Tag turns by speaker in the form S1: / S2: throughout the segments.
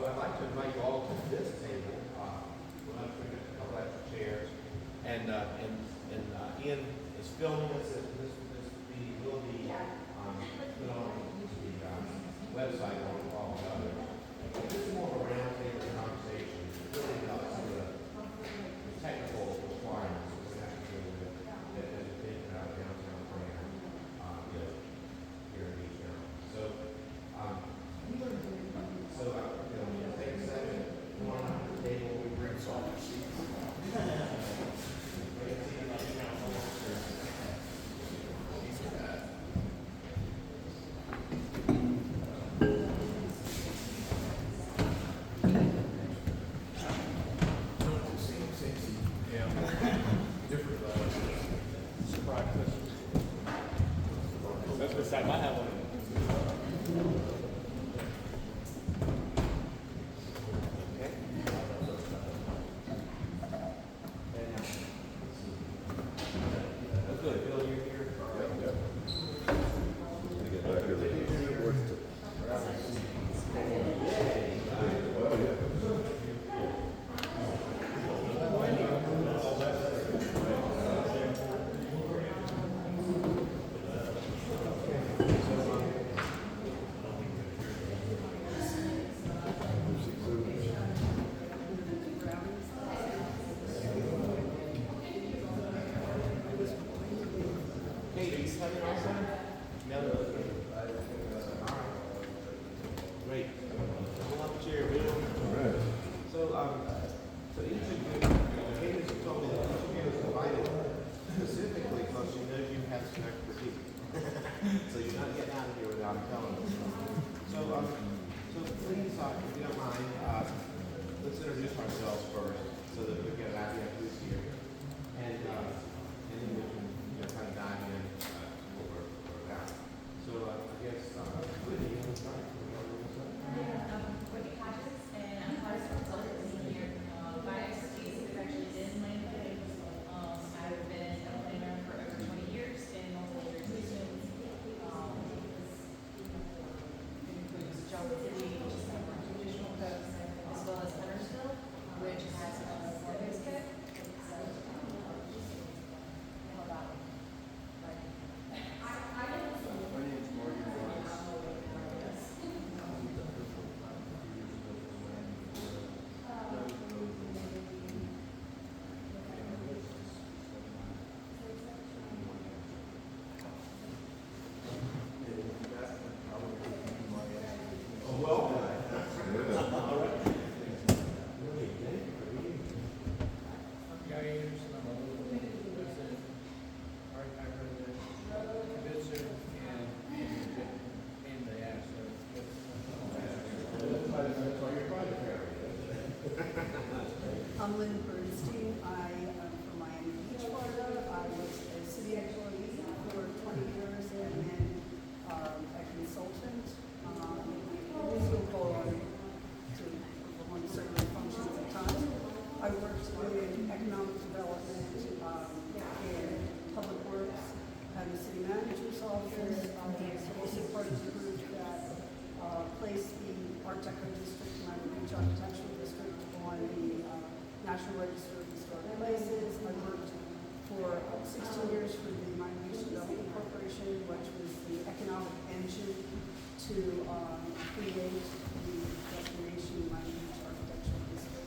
S1: I'd like to invite you all to this table. We'll have a couple extra chairs. And Ian is filming us. This meeting will be put on the website on the fall. This is more of a roundtable conversation. It's really about some of the technical requirements that we have to deal with as we think about downtown plan here in Beech Mountain. So, take a second, come on up to the table, we bring salt.
S2: That's beside my house.
S1: Great. Pull up a chair, Bill. All right. So each of you, Kate has told me that each of you is invited specifically because she knows you have some expertise. So you're not getting out of here without telling us. So please, if you don't mind, let's introduce ourselves first so that we get an idea of who's here, and then we can kind of dive in what we're about. So I guess Whitney, you want to start?
S3: Whitney Hodges, and I'm part of the consultant here. My expertise is actually in land planning. I've been a planner for over 20 years in multiple jurisdictions. Includes Johnson City, which is on the traditional coast, as well as Huntersville, which has a mortgage code.
S4: I'm Lynn Bernstein. I am from Miami Beach, Florida. I was a city employee for 20 years and then a consultant. This will go on to perform certain functions at times. I worked in economic development in public works and the city manager's office. I was also part of the group that placed the Art Deco district, Miami Beach Architectural District, on the National Register of Historic Places. I worked for 16 years for the Miami Beach Development Corporation, which was the economic engine to create the destination Miami Beach Architectural District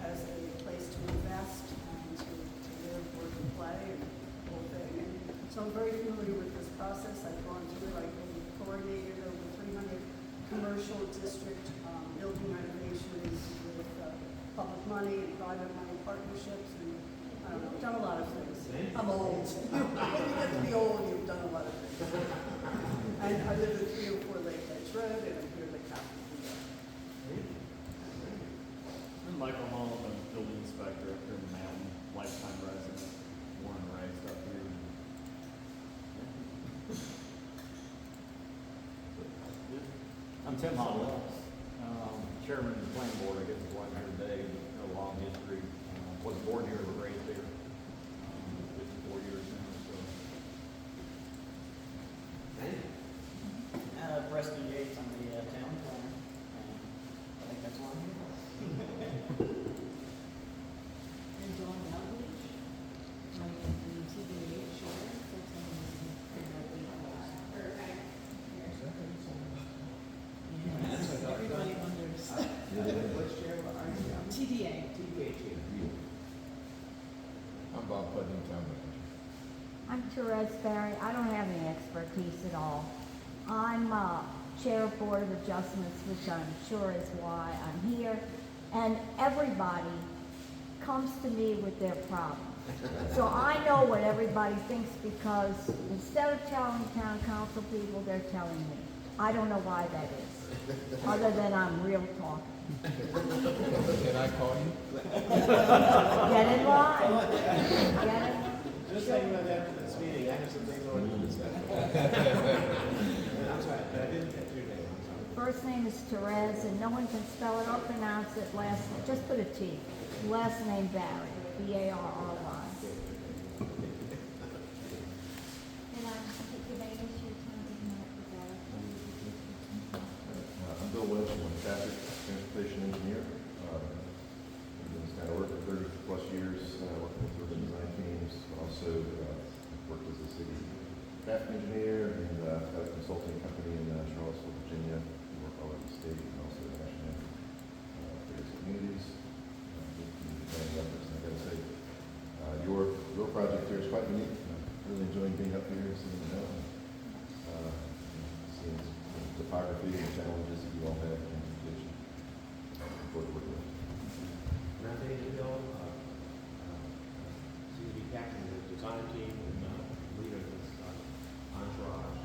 S4: as a place to invest and to live, work, and play, and the whole thing. And so I'm very familiar with this process. I've gone through it. I've coordinated over 300 commercial district building renovations with public money and private money partnerships, and I don't know, I've done a lot of things. I'm old. When you get to be old, you've done a lot of things. And I live at 304 Lake Edge Road, and I'm here at the Capitol.
S2: I'm Michael Hall, I'm a building inspector up here in the mountain, lifetime resident, born and raised up here. I'm Tim Hall, chairman of the planning board. I guess it's one here today, a long history. Was born here, was raised here, 54 years now. So.
S5: Preston Yates, I'm the town planner. Therese Barry. I don't have any expertise at all. I'm Chair of Board of Adjustments, which I'm sure is why I'm here. And everybody comes to me with their problem. So I know what everybody thinks because instead of telling town council people, they're telling me. I don't know why that is, other than I'm real talking.
S6: Can I call you?
S5: Get in line. Get in line.
S1: Just think about that after this meeting, I have some things I want to discuss. I'm sorry, but I didn't get your name, I'm sorry.
S5: First name is Therese, and no one can spell it or pronounce it. Last, just put a T. Last name Barry, B-A-R-R-Y. And I'm Pennsylvania, your town is not developed.
S6: I'm Bill Welch, I'm a traffic transportation engineer. I've been this kind of work for 30 plus years, working with urban design teams. Also worked as a city traffic engineer and got a consulting company in Charlottesville, Virginia. We work all over the state and also nationally, various communities. Planning efforts. And I got to say, your project here is quite unique. I'm really enjoying being up here, seeing the mountain, seeing the topography and the challenges that you all have in transportation. Looking forward to working with you.
S1: And I think you know, seem to be captain of the design team and leader of this entourage.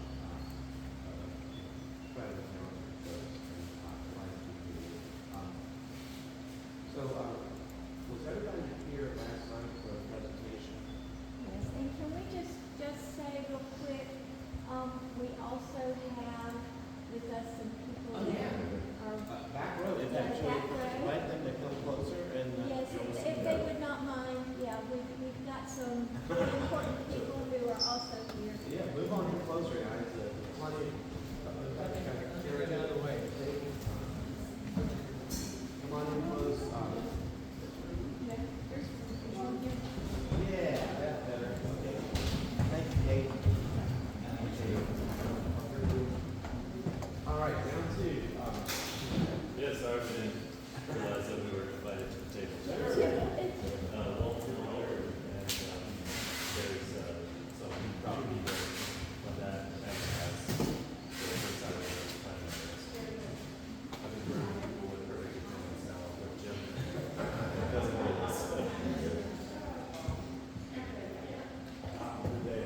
S1: Try to count those and like to do. So, was everybody here last night for a presentation?
S5: Yes, and can we just say real quick, we also have with us some people
S1: Oh,
S5: that
S1: yeah.
S5: are,
S1: Back row, if
S5: Yeah,
S1: actually,
S5: back row.
S1: invite them to come closer and.
S5: yes, if they would not mind, yeah, we've got some important people who are also here.
S1: Yeah, move on in closer, guys. Plenty. Carry it out of the way. Come on in close. Yeah, that's better. Okay. Thank you, Kate. All right, round two.
S7: Yes, I didn't realize that we were invited to the table. Well, and there's some property there on that has the first time I've ever planned on this. I've been working people with perfect attendance now with Jim. Doesn't do this. Good day.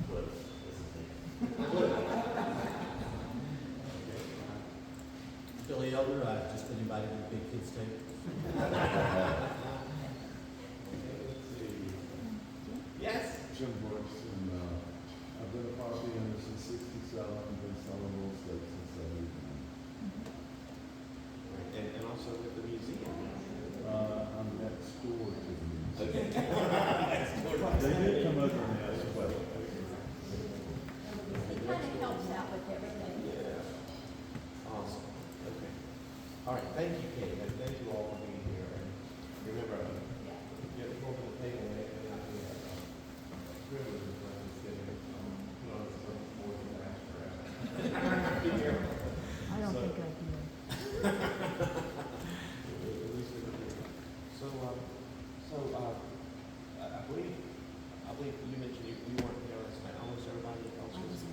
S7: But this is me.
S8: Billy Elder, I've just been invited to the Big Kids Table.
S1: Yes?
S9: Jim Brooks, and I've been a property owner since '67, been selling real estate since '79.
S1: And also with the museum.
S9: I'm next door to the museum.
S1: Okay.
S9: They did come over and ask questions.
S5: It kind of helps out with everything.
S1: Yeah. Awesome. Okay. All right. Thank you, Kate. And thank you all for being here. And remember, you have to go to the table and privilege of sitting. You know, it's more than that. Be here.
S5: I don't
S1: So-
S5: think I do.
S1: At least we can hear. So, I believe you mentioned you weren't there last night. Almost everybody else was.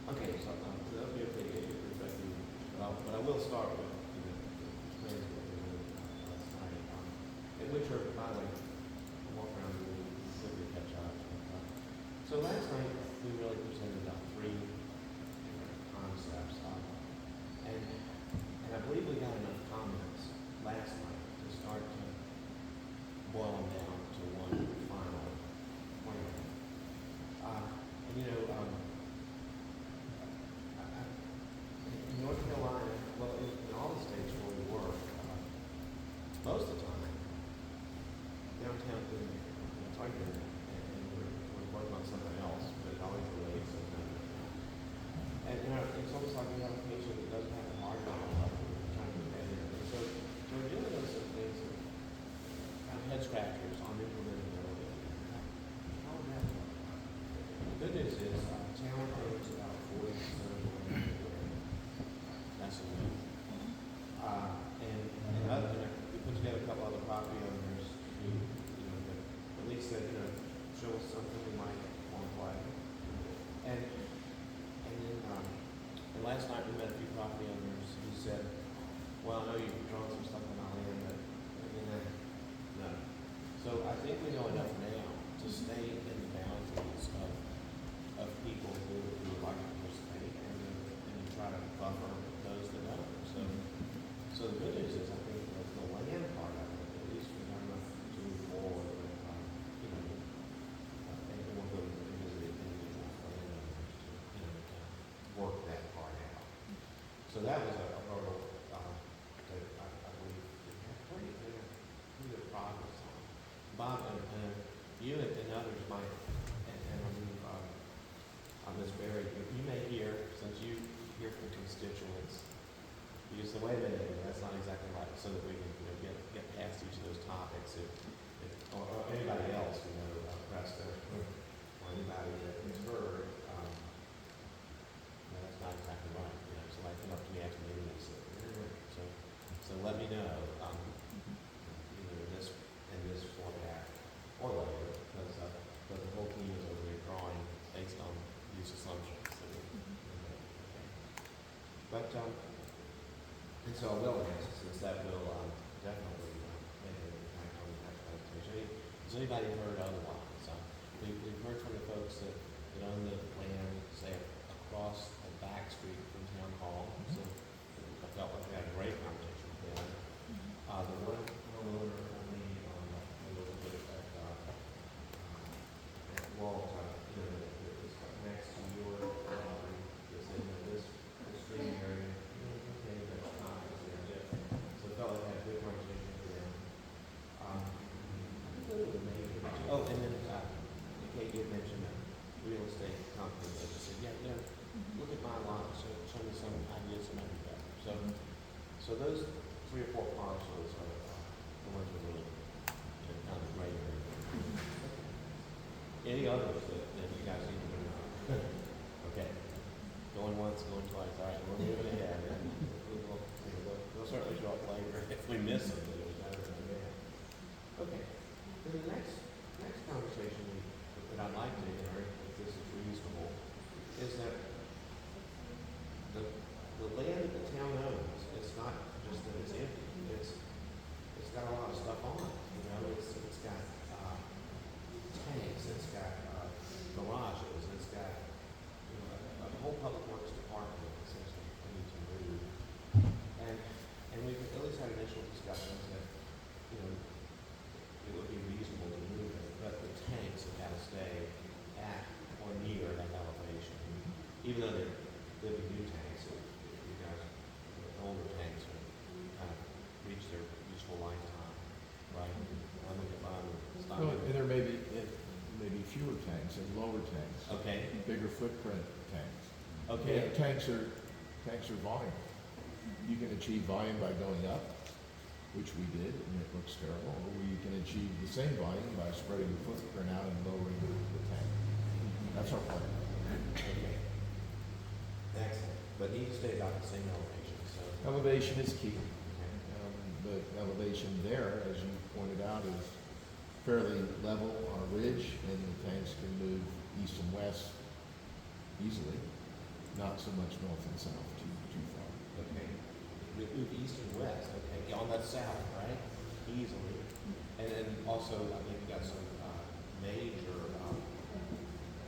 S1: Okay, so that'll be okay to get your perspective. But I will start with, explaining what we did last night. And which are, by the way, I'll walk around and really quickly catch up. So last night, we really presented three different concepts. And I believe we got enough comments last night to start to boil them down to one final plan. In North Carolina, well, in all the states where we work, most of the time, last night we met a few property owners who said, well, I know you've drawn some stuff on my land, but, no. So I think we know enough now to stay in the boundaries of people who would like to participate and try to buffer those that don't. So the good news is, I think that the land part of it, at least we have enough to move forward with, and we'll go and visit individual landowners to, work that part out. So that was a hurdle, that I believe we had pretty good progress on. Bob and you and others might, and I believe, Ms. Berry, you may hear, since you hear from constituents, you say, wait a minute, that's not exactly right, so that we can, get past each of those topics. Or anybody else, Preston, or anybody that has heard, that's not exactly right. So like come up to me after the meeting and say, so let me know, either in this format or later, because the whole team is over here drawing based on these assumptions. But, and so I will answer, since that will definitely make an impact on the next presentation. Has anybody heard otherwise? We've heard from the folks that own the land, say, across the back street from Town Hall. So I felt like we had a great conversation with them. The one homeowner only a little bit at Walt, is next to your property, is in this stream area. So I felt like I had a good conversation with them. Oh, and then Kate did mention a real estate company that just said, look at my lot, show me some ideas that might be better. So those 3 or 4 parcels are the ones that really kind of gray area. Any others that you guys need to know? Okay. Going once, going twice. All right, we're moving ahead. We'll certainly show up later if we miss them. Okay. So the next conversation that I'd like to enter, if this is reasonable, is that the land that the town owns, it's not just that it's empty. It's got a lot of stuff on it. It's got tanks. It's got garages. It's got a whole public works department essentially we need to move. And we've at least had initial discussions that it would be reasonable to move it, but the tanks have got to stay at or near that elevation. Even though they're new tanks, if you guys, older tanks are kind of reach their useful lifetime, right? I'm looking at mine.
S9: No, and there may be fewer tanks and lower tanks.
S1: Okay.
S9: Bigger footprint tanks.
S1: Okay.
S9: Tanks are volume. You can achieve volume by going up, which we did, and it looks terrible, or you can achieve the same volume by spreading the footprint out and lowering the tank. That's our plan.
S1: Okay. Excellent. But need to stay about the same elevation. So
S9: Elevation is key.
S1: okay.
S9: The elevation there, as you pointed out, is fairly level on a ridge, and the tanks can move east and west easily, not so much north and south too far.
S1: Okay. We move east and west. Okay. Yeah, on that south, right? Easily. And then also, I think we got some major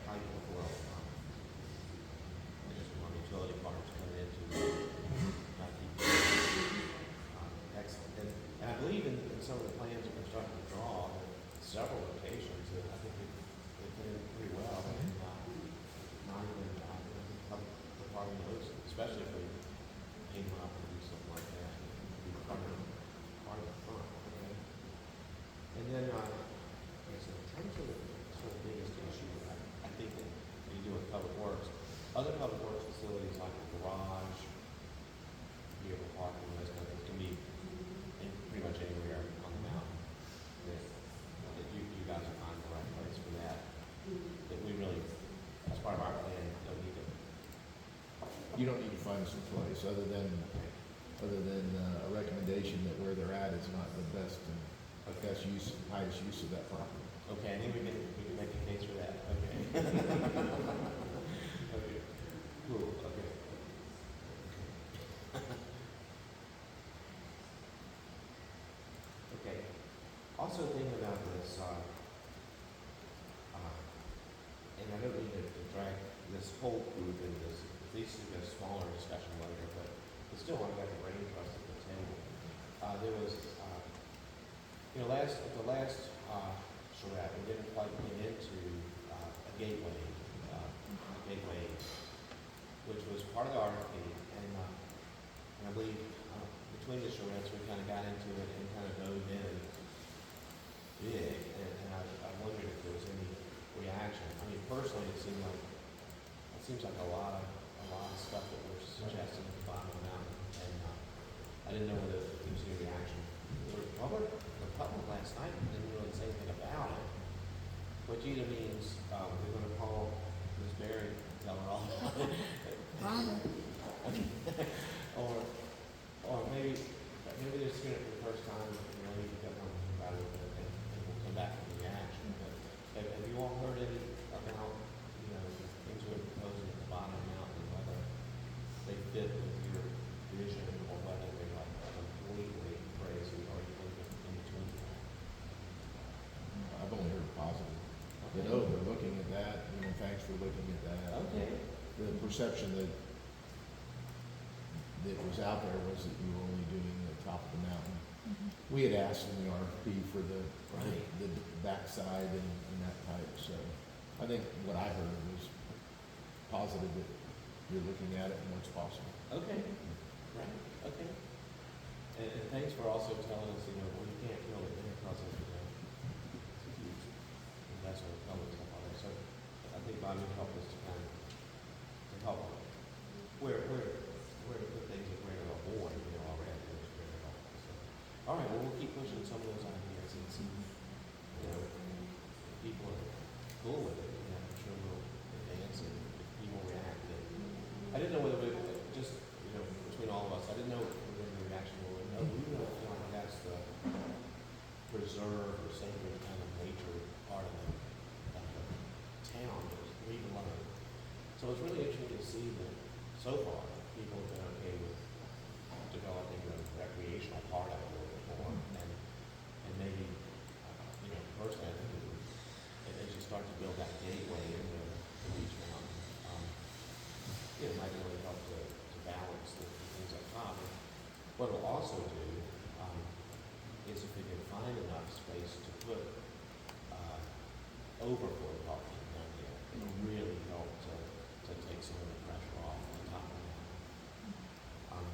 S1: pipe utility parks coming into excellent. And I believe in some of the plans that we're starting to draw, several locations that I think they put in pretty well. And not even the part of those, especially if we team up and do something like that, be part of the front. Okay. And then in terms of the sort of biggest issue, I think that when you do with public works, other public works facilities like a garage, vehicle parking, those kind of things can be in pretty much anywhere on the mountain. That you guys will find the right place for that. That we really, as part of our plan, don't need to.
S9: You don't need to find some place other than a recommendation that where they're at is not the best and best use, highest use of that property.
S1: Okay, I think we can make a case for that. Okay. Okay. Cool. Okay. also thinking about this, and I don't mean to drag this whole group into this, these should be a smaller discussion later, but still, I've got the brain trust at the table. There was, you know, at the last charrette, we didn't quite get into a gateway, which was part of the RFP, and I believe between the charrettes, we kind of got into it and kind of dove in big, and I wondered if there was any reaction. I mean, personally, it seems like a lot of stuff that we're suggesting at the bottom of the mountain, and I didn't know whether there was any reaction. The public last night didn't really say anything about it, which either means we're going to call Ms. Berry and tell her all about it, or maybe they're seeing it for the first time, you know, you got something about it, and we'll come back with a reaction. But have you all heard any about, you know, things we're proposing at the bottom of the mountain, whether they fit with your vision or whether they're like completely crazy or you think in between?
S9: I've only heard positive. You know, they're looking at that, you know, thanks for looking at that.
S1: Okay.
S9: The perception that was out there was that you were only doing the top of the mountain. We had asked in the RFP for the backside and that type, so I think what I heard was positive that you're looking at it and what's possible.
S1: Okay. Right. Okay. And thanks for also telling us, you know, well, you can't build it because of, you know, it's a huge investment of public stuff on it. So I think Bobby helped us to kind of help where to put things that we're going to avoid, you know, already, which is very helpful. So, all right, well, we'll keep pushing some of those ideas and see, you know, if people are cool with it, you know, I'm sure we'll advance it if people react. I didn't know whether just, you know, between all of us, I didn't know whether the reaction was, no, we don't feel like that's the preserve or sacred kind of nature part of the town that we belong. So it's really interesting to see that so far people have been okay with developing the recreational part of it a little bit more, and maybe, you know, personally, I think as you start to build that gateway into the Beech Mountain, it might really help to balance the things up top. And what it'll also do is if we can find enough space to put overflow parking down there, it'll really help to take some of the pressure off the top of the mountain.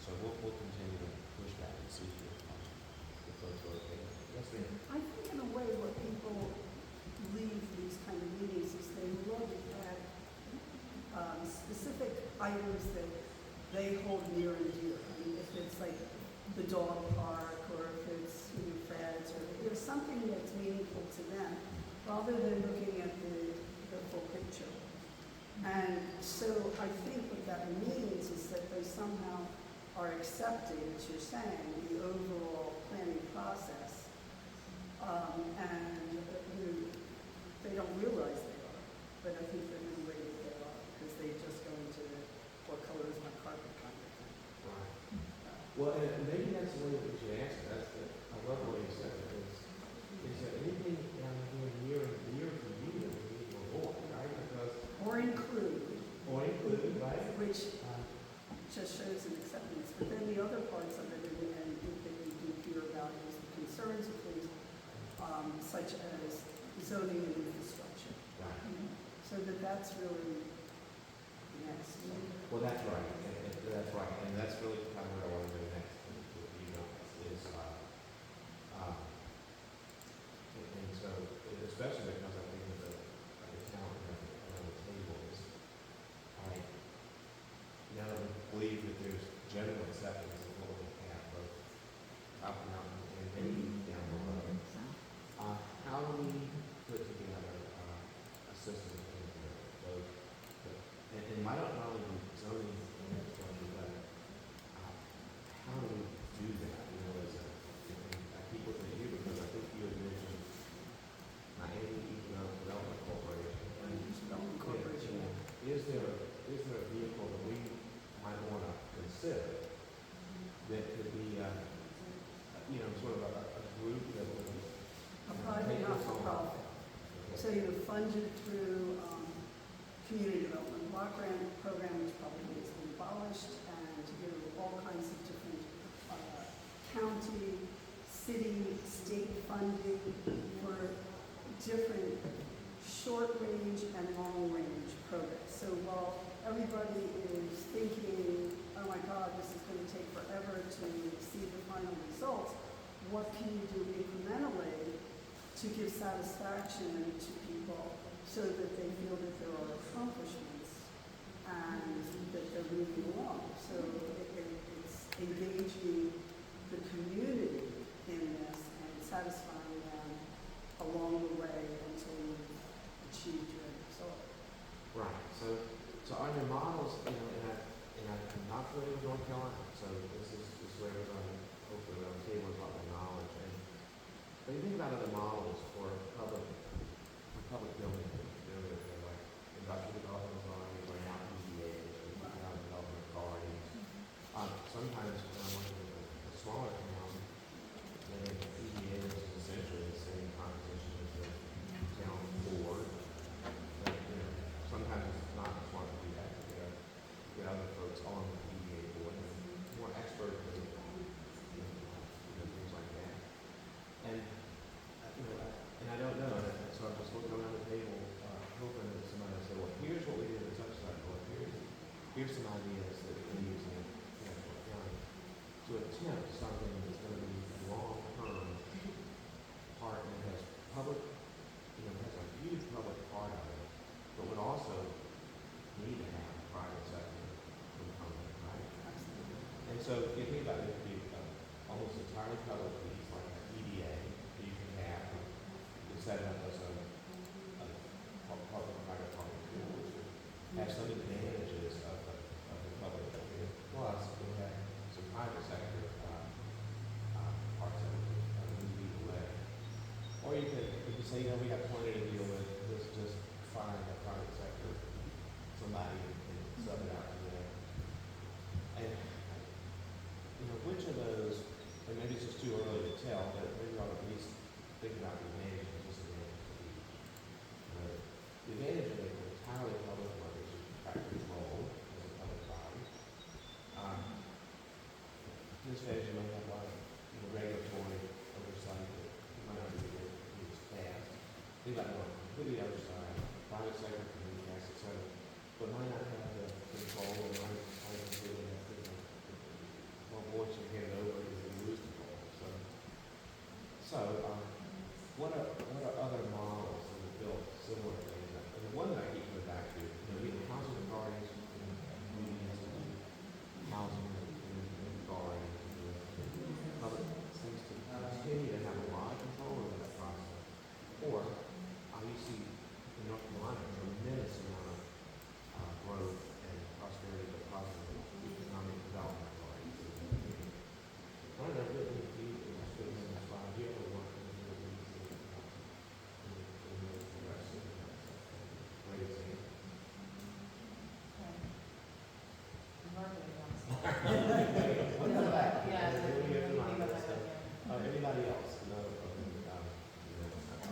S1: So we'll continue to push that and see if folks are okay. Yes, ma'am.
S4: I think in a way what people leave these kind of meetings is they look at specific items that they hold near and dear. I mean, if it's like the dog park or if it's Human Feds or if there's something that's meaningful to them rather than looking at the full picture. And so I think what that means is that they somehow are accepting, as you're saying, the overall planning process. And they don't realize they are, but I think they're in a way that they are, because they just go into what color is my carpet kind of thing.
S1: Right. Well, and maybe that's the way that we should answer. I love what you said. Is there anything down here near for you that we need to avoid, right? Because
S4: Or include,
S1: right?
S4: which just shows an acceptance. But then the other parts of it, and that you do hear about is the concerns of things such as zoning and infrastructure.
S1: Right.
S4: So that's really next.
S1: Well, that's right. That's right. And that's really kind of where I want to go next with you guys is, and so, especially because I think of the talent around the table is, now that we believe that there's general acceptance of what we have, both up and down and maybe down the road. How do we put together a system of both, and might not only be zoning and infrastructure, but how do we do that? You know, I keep looking at you because I think you had mentioned Miami Economic Development Corporation.
S4: Development Corporation.
S1: Is there a vehicle that we might want to consider that could be, you know, sort of a group that would
S4: funded through community development block grant program, which probably has been abolished, and all kinds of different county, city, state funding for different short-range and long-range programs. So while everybody is thinking, oh my God, this is going to take forever to see the final results, what can you do incrementally to give satisfaction to people so that they feel that there are accomplishments and that they're moving along? So it's engaging the community in this and satisfying them along the way until you've achieved your end result.
S1: Right. So on your models, and I'm not familiar with North Carolina, so this is where we're going to hopefully around the table about the knowledge. And when you think about other models for public buildings, they're like industrial development authorities or now PDAs or economic development authorities. Sometimes when I'm working with a smaller town, then PDA is essentially the same composition as the town board. But, sometimes it's not smart to do that. Get other folks on the PDA board and more expert in things like that. And and I don't know. And so I'm just looking around the table, hoping that somebody will say, well, here's what we did at the touchstone board. Here's some ideas that we're using to attempt something that's going to be long-term part and has public, has a huge public part of it, but would also need to have a private sector component, right? And so if you think about it, it could be almost entirely public piece, like an EDA that you can have, you can set it up as a public-private partnership, which would have some advantages of the public sector. Plus, we have some private sector parts of it that move either way. Or you could say, we have plenty to deal with, let's just find a private sector, somebody and sub it out to them. And, which of those, and maybe it's just too early to tell, but maybe we ought to at least think about the advantages and disadvantages of each. The advantage of an entirely public one is you practice control as a public body. Disadvantage, you might have a lot of regulatory oversight that you might not be able to do as fast. Think about going completely the other side, private sector, community gas, et cetera, but might not have the control or might completely have to, once you hand it over, you lose control. So what are other models that have built similar things? And the one that I keep coming back to, we have housing authorities, community institute, housing authorities, public seems to continue to have a lot of control over that process. Or you see in North Carolina a tremendous amount of growth and prosperity because of economic development authorities. I don't know if it is good in this 5 years or what in the rest of the way it's in. We'll come back. Anybody else? No, I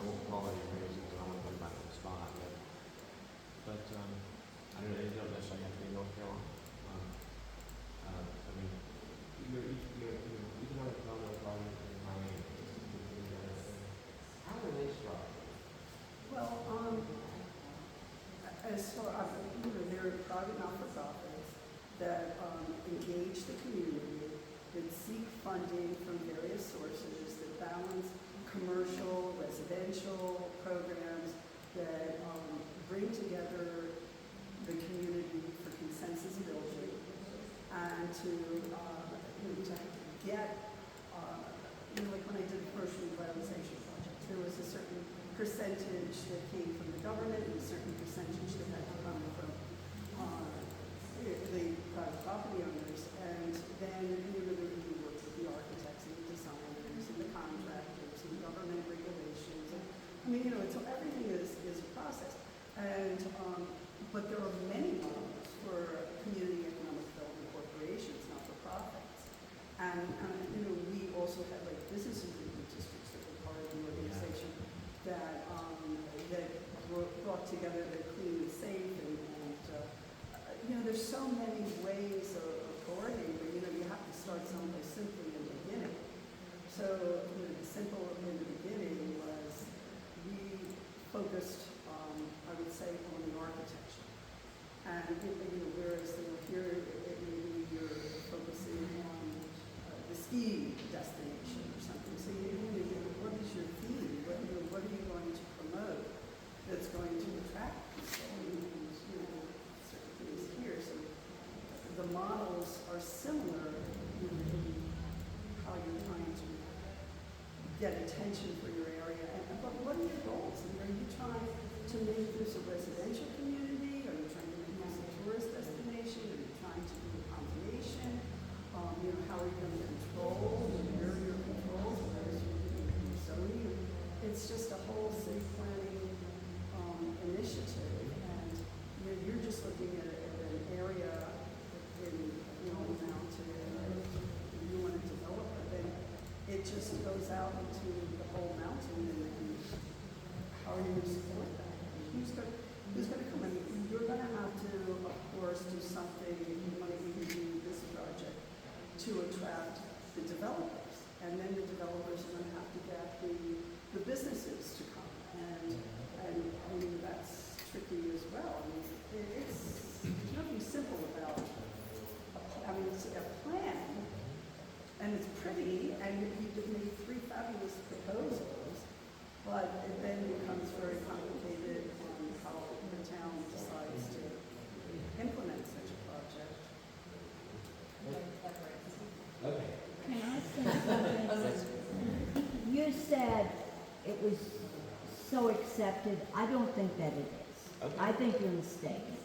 S1: won't call any names because I don't want to put anybody on the spot. But I don't know, they don't necessarily have to be North Carolina. I mean, your economic development authority in Miami, how are they structured?
S4: Well, as far they're private not-for-profits that engage the community, that seek funding from various sources, that balance commercial, residential programs, that bring together the community for consensus building, and to get, like when I did the commercial revitalization project, there was a certain percentage that came from the government and a certain percentage that had to come from the private property owners, and then we worked with the architects and the designers and the contractors and government regulations. And, everything is a process. And but there are many models for community economic development corporations, not-for-profits. And we also have business improvement districts that were part of the organization that walk together to clean and safe, and you know, there's so many ways of coordinating, but you know, you have to start someplace simply in the beginning. So, you know, the simple in the beginning was we focused, I would say, on the architecture. And, you know, whereas you know, here, maybe you're focusing on the ski destination or something. So you know, what is your theme? What are you going to promote that's going to attract people? And, you know, certain things here. So the models are similar in how you're trying to get attention for your area. But what are your goals? I mean, are you trying to make this a residential community? Are you trying to make this a tourist destination? Are you trying to do a combination? You know, how are you going to control? Where are your controls? Where is your zoning? It's just a whole city planning initiative, and you know, you're just looking at an area in, you know, the mountain, and you want to develop it, then it just goes out into the whole mountain, and how are you going to support that? Who's going to come in? You're going to have to, of course, do something if you want to even do this project to attract the developers, and then the developers are going to have to get the businesses to come, and I mean, that's tricky as well. I mean, there's nothing simple about, I mean, it's a plan, and it's pretty, and you did make 3 fabulous proposals, but it then becomes very complicated on how the town decides to implement such a project.
S5: Can I say something? You said it was so accepted. I don't think that it is. I think you're mistaken.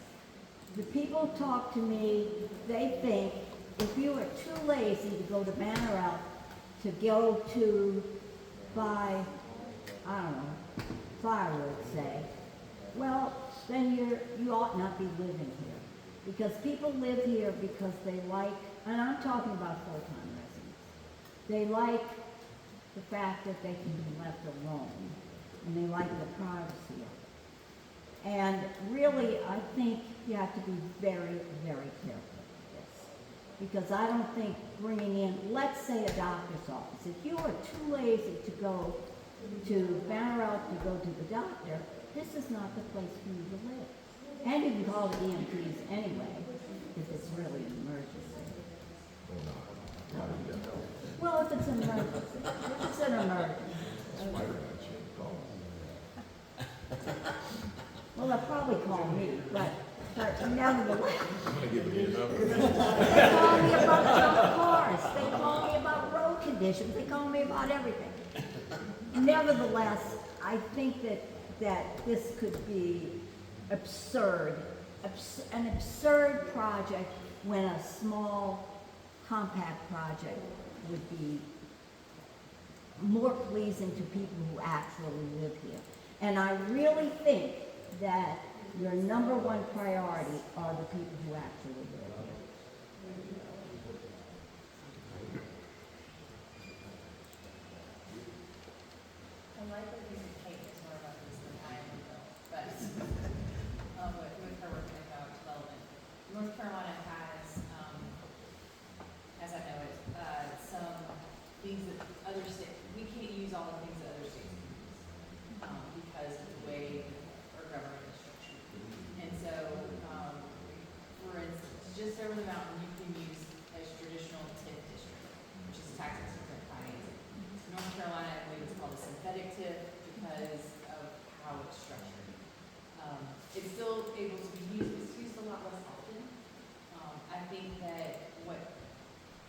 S5: The people talk to me, they think if you are too lazy to go to Banner Out to go to buy, I don't know, firewood, say, well, then you ought not be living here. Because people live here because they like, and I'm talking about full-time residents, they like the fact that they can be left alone, and they like the privacy of it. And really, I think you have to be very, very careful with this. Because I don't think bringing in, let's say, a doctor's office, if you are too lazy to go to Banner Out to go to the doctor, this is not the place for you to live. And you can call the EMTs anyway, if it's really an emergency. Well, if it's an emergency, if it's an emergency. Well, they'll probably call me, but nevertheless.
S9: I'm gonna give you a number.
S5: They call me about junk cars, they call me about road conditions, they call me about everything. Nevertheless, I think that this could be absurd, an absurd project when a small, compact project would be more pleasing to people who actually live here. And I really think that your number one priority are the people who actually live here.
S3: I like that you said Kate is more about this than I am, but with her working in economic development, North Carolina has, as I know it, some things that other states, we can't use all the things that other states can use because of the way our government is structured. And so, for instance, just over the mountain, you can use a traditional TIF district, which is tax exempt financing. North Carolina, I believe it's called a synthetic TIF because of how it's structured. It's still able to be used, it's used a lot less often. I think that what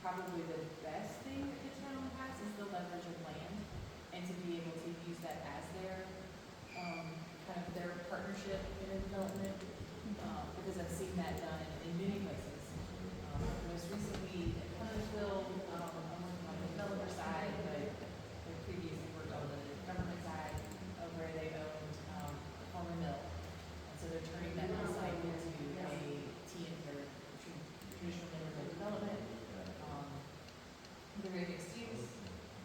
S3: probably the best thing that the town has is the leverage of land and to be able to use that as their, kind of their partnership in a development. Because I've seen that done in many places. Most recently in Huntersville, I'm working on the developer side, but I previously worked on the government side where they owned a former mill. And so they're turning that mill site into a traditional neighborhood development. They're very mixed use,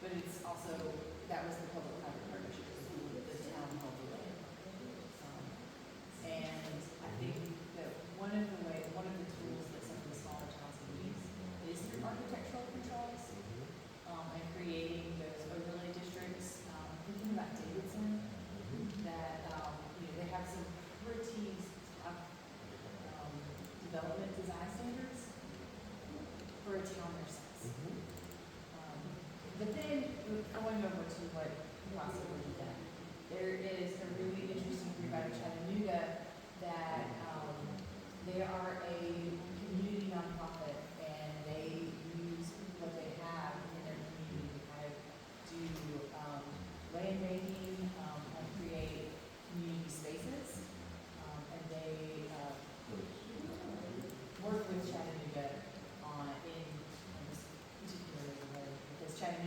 S3: but it's also, that was the public-private partnership, the town held the land.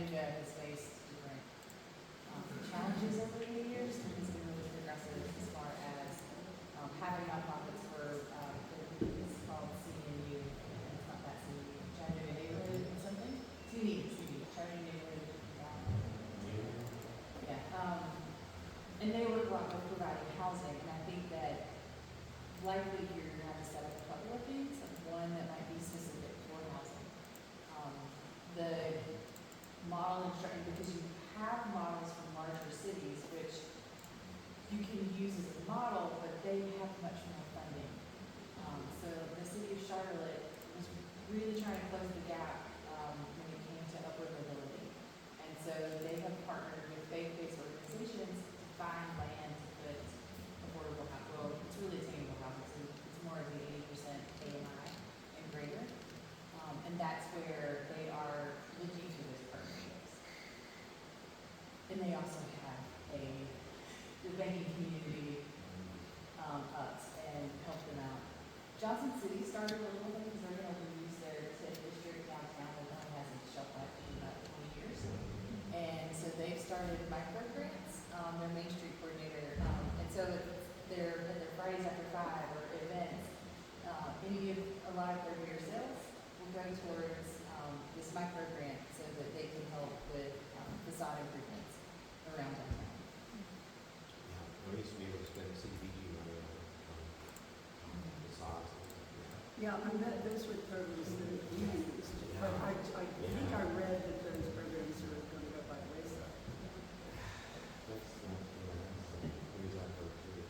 S3: Chattanooga has faced different challenges over the years, and has been really progressive as far as having nonprofits for it's called CNU, and it's not that CNU, Chattanooga Neighborhood something, CNU, Chattanooga Neighborhood. And they work a lot with providing housing, and I think that likely you're gonna have to set up a couple of things, like one that might be specific for housing. The model instruction, because you have models from larger cities, which you can use as a model, but they have much more funding. So the city of Charlotte was really trying to close the gap when it came to upward mobility. And so they have partnered with faith-based organizations to find land to put affordable housing. Well, it's really attainable housing, so it's more of the 80% AMI and greater. And that's where they are looking to those partnerships. And they also have the banking community ups and help them out. Johnson City started a little bit because they're going to use their TIF district downtown, but only has a shelf life for about 20 years. And so they've started micro grants, their Main Street coordinator, and so they're at their Fridays after 5 or events. A lot of their beer sales will go towards this micro grant so that they can help with facade improvements around downtown.
S1: Yeah, we used to be able to spend CDBG money on facades.
S4: Yeah, I met those were programs that we used, but I think I read that those programs are going to go by the wayside.
S1: That's news I've heard too.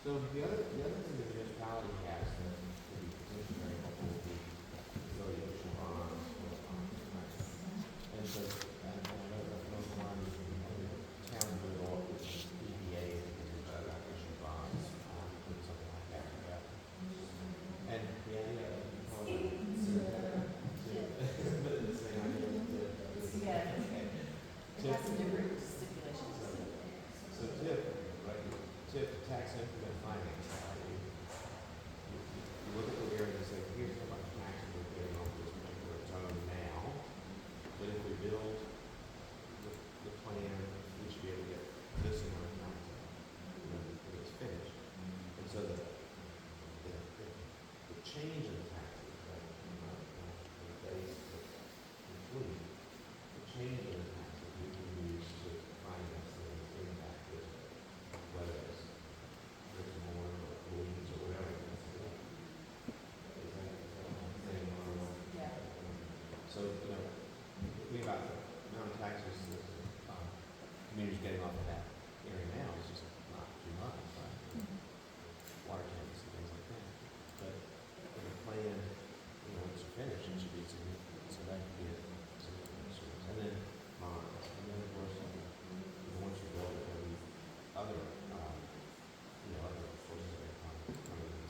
S1: So the other thing the municipality has that could be potentially very helpful would be affiliation bonds. And so, and I know that those ones, towns will go up with EPA and issue bonds, put something like that together. And but the same idea with
S3: Yeah, it has some different stipulations.
S1: So TIF, right, TIF, tax increment finance, right? You look at the area and say, here's how much taxes we're getting off this particular zone now. But if we build the plan, we should be able to get this amount of taxes when it's finished. And so the change in the taxes, right, the base, the fleet, the change in the taxes we can use to finance the impact district, whether it's more or Queens or whatever it is. Is that saying
S3: Yeah.
S1: So, think about the amount of taxes that communities getting off of that area now is just not too much, right? Water tanks and things like that. But the plan, once you finish, it should be significant. So that could be a significant source. And then bonds. And then of course, once you build it, there'll be other, other sources of income coming in.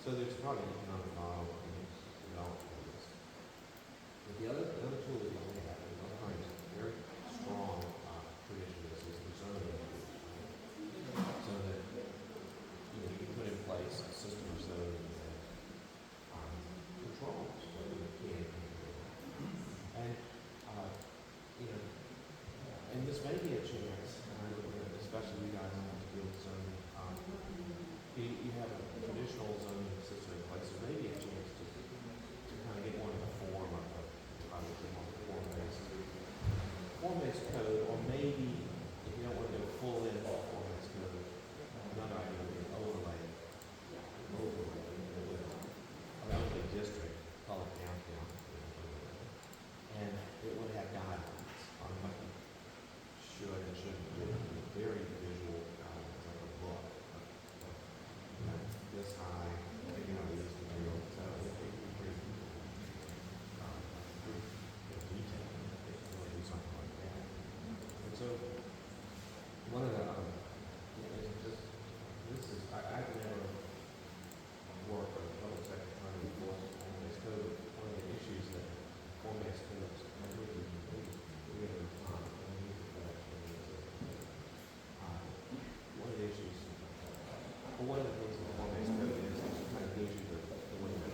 S1: So there's probably an economic model in this development of this. But the other tool that we have is all kinds of very strong tradition. This is the zoning rules, right? So that you can put in place a system of zoning that controls what you can and can't do. And and this may be a chance, especially you guys have to deal with zoning. You have a traditional zoning system in place, so maybe a chance to kind of get one in the form of form-based code, or maybe if you don't want to go full in form-based code, another idea would be an overlay around the district, call it downtown, and it would have guidelines on what you should and shouldn't do. Very visual guidelines, like a book, this high, these materials. So it would be pretty detailed if you want to do something like that. And so one of the I've never worked with a public sector trying to enforce form-based code. One of the issues that form-based codes have really one of the issues, one of the things that form-based code is it kind of gives you the way to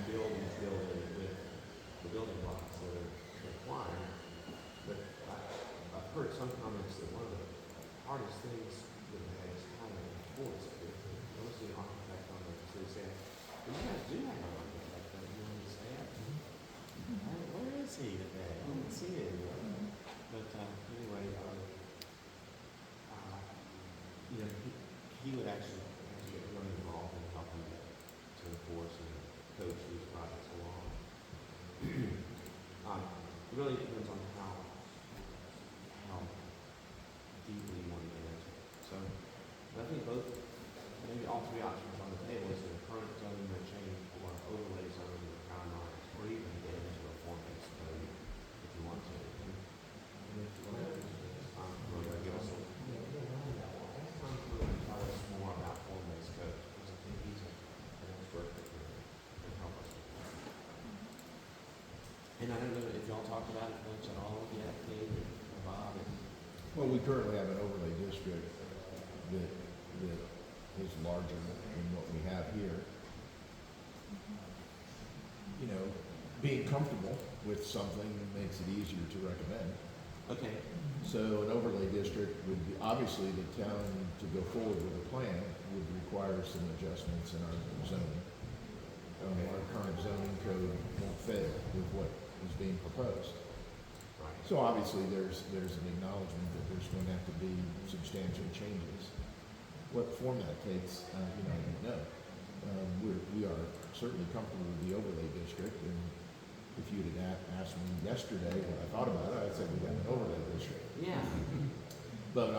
S1: build these buildings with the building blocks that are he would actually get really involved in helping to enforce and coach these projects along. It really depends on how deeply you want to get into it. So I think both, maybe all three options on the table is the current zoning may change or overlay zoning or guidelines, or even get into a form-based code if you want to. And if you want to, we're going to give us a tell us more about form-based codes, because I think he's an expert that can help us with that. And I don't know if y'all talked about it much at all yet, Dave and Bob.
S9: Well, we currently have an overlay district that is larger than what we have here. You know, being comfortable with something makes it easier to recommend.
S1: Okay.
S9: So an overlay district would be, obviously the town to go forward with a plan would require some adjustments in our zoning. Our current zoning code won't fit with what is being proposed.
S1: Right.
S9: So obviously there's an acknowledgement that there's going to have to be substantial changes. What form that takes, I don't know. We are certainly comfortable with the overlay district, and if you'd have asked me yesterday what I thought about it, I'd say we got an overlay district.
S1: Yeah.
S9: But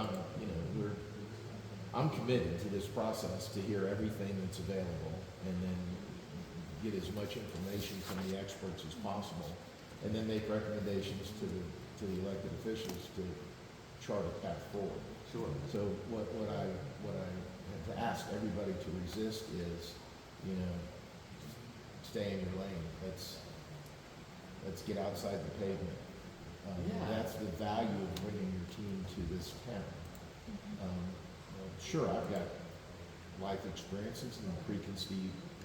S9: I'm committed to this process to hear everything that's available and then get as much information from the experts as possible, and then make recommendations to the elected officials to chart a path forward.
S1: Sure.
S9: So what I have asked everybody to resist is, stay in your lane. Let's get outside the pavement. That's the value of bringing your team to this town. Sure, I've got life experiences and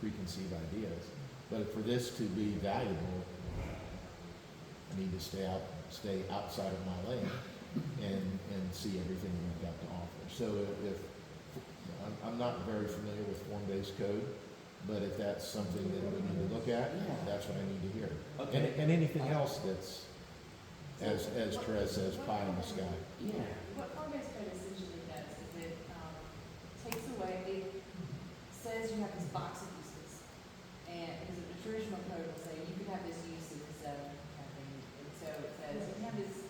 S9: preconceived ideas, but for this to be valuable, I need to stay outside of my lane and see everything we've got to offer. So if I'm not very familiar with form-based code, but if that's something that we need to look at, that's what I need to hear.
S1: Okay.
S9: And anything else that's, as Therese says, pie in the sky.
S1: Yeah.
S3: What form-based code essentially does is it takes away, it says you have this box of uses. And because the traditional code will say you can have this use in this zone, kind of thing. And so it says you have this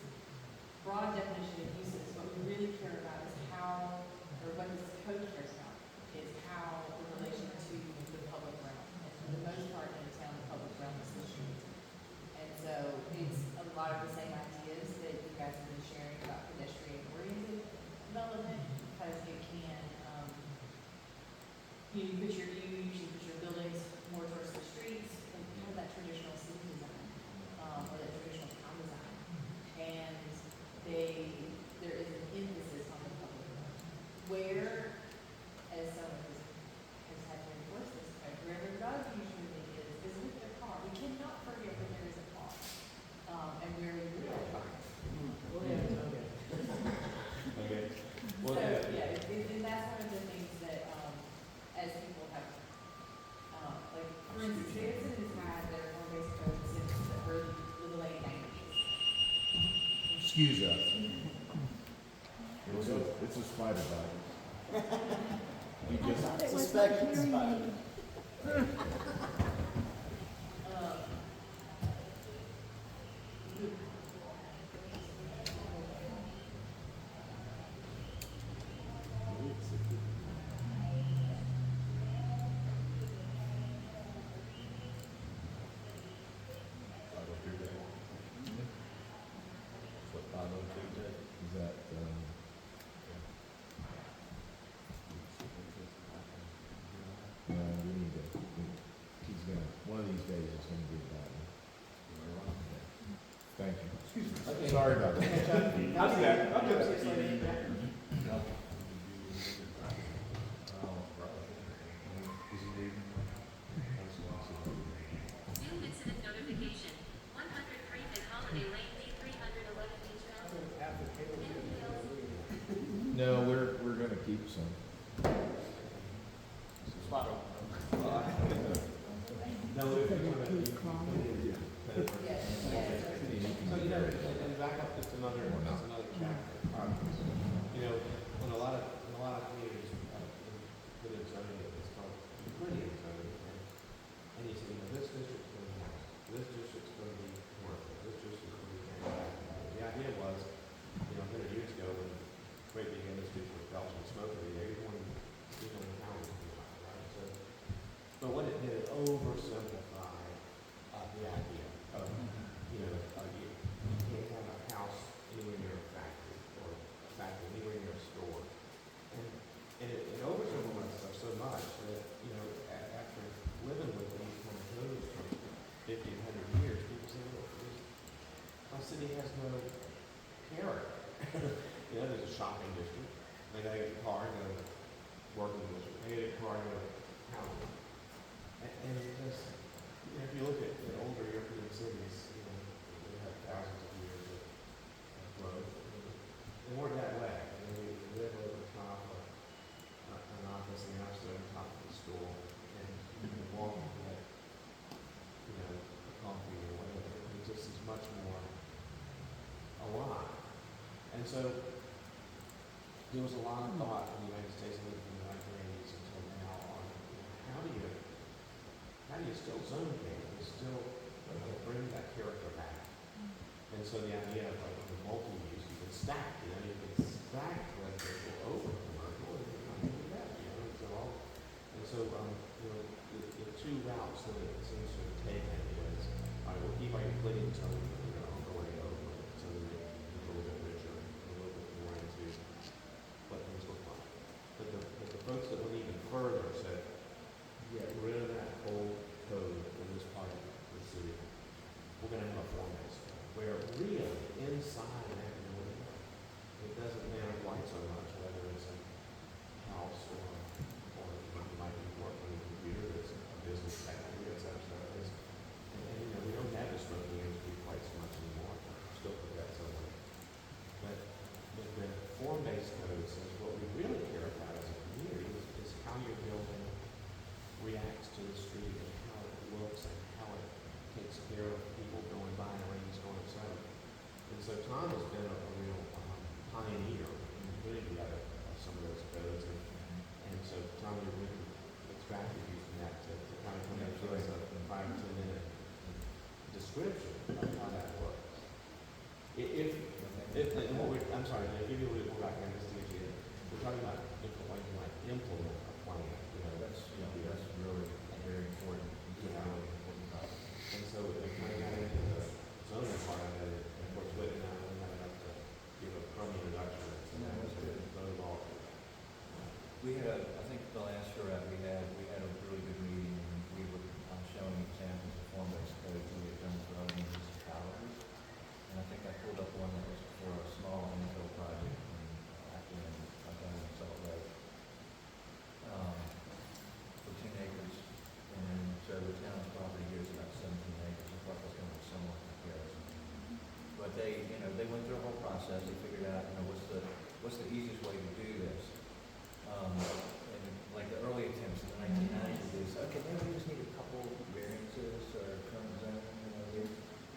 S3: broad definition of uses. What we really care about is how, or what this code cares about, is how the relation to the public realm. And for the most part in the town, the public realm is the street. And so it's a lot of the same ideas that you guys have been sharing about pedestrian-oriented development, because it can, you usually put your buildings more towards the streets and kind of that traditional city design, or that traditional town design. And there is an emphasis on the public realm. Where, as someone has had to enforce this code, where the dog usually is with their car. We cannot forget that there is a car, and where we live.
S1: Okay.
S3: So, yeah, and that's one of the things that, as people have, like, for instance, Davidson has had their form-based code since the late 90s.
S9: Excuse us. It's a spider bite. You
S5: I
S9: just
S5: thought it was
S8: Suspect
S5: like
S8: it's
S5: hearing
S8: fine.
S5: aid.
S9: Is that, no, we need to, he's gonna, one of these days it's gonna be about it. Thank you. Sorry about that.
S1: I'll do that. I'll do that.
S10: New incident notification, 100 Freeman Holiday Lane, D311 Beech Mountain.
S9: No, we're gonna keep some.
S2: Spot on.
S1: No,
S5: Keep calm.
S1: So, and back up just another chapter. so there was a lot of thought in the United States moving from the 1980s until now on how do you still zone things and still bring that character back. And so the idea of the multi-use, you can stack, you can stack residential over commercial, and you can do that, and so, the two routes that it seems to have taken is, all right, we'll keep our Euclidean zone, going over, so that it's a little bit richer, a little bit more into what things look like. But the folks that went even further said, get rid of that whole code in this part of the city. We're gonna have a form-based code, where really, inside that building, it doesn't matter quite so much whether it's a house or you might be working on a computer that's a business technology, that type of stuff. And we don't have the smoking industry quite so much anymore. Still put that somewhere. But the form-based code says what we really care about as a community is how your building reacts to the street and how it looks and how it takes care of people going by and rains going upside. And so Tom has been a real pioneer in putting together some of those codes. And so Tom, you're really extracted you from that to kind of come up with a 5 to 10 minute description of how that works. And what I'm sorry, if you do it more background just to get you in, we're talking about like implement a plan.
S2: That's really very important.
S1: Yeah. And so it kind of got into the zoning part of it. And of course, Whit and I only had enough to give a crummy introduction. So that was good. Involved.
S2: We had, I think the last year we had a really good meeting, and we were showing examples of form-based codes we had done for other municipalities. And I think I pulled up one that was for a small infill project down in Salt Lake, for 10 acres. And so the town's property here is about 17 acres. I thought it was going to be somewhat comparison. But they went through a whole process. They figured out, what's the easiest way to do this. And like the early attempts in the 1990s, they said, okay, maybe we just need a couple variances or current zoning.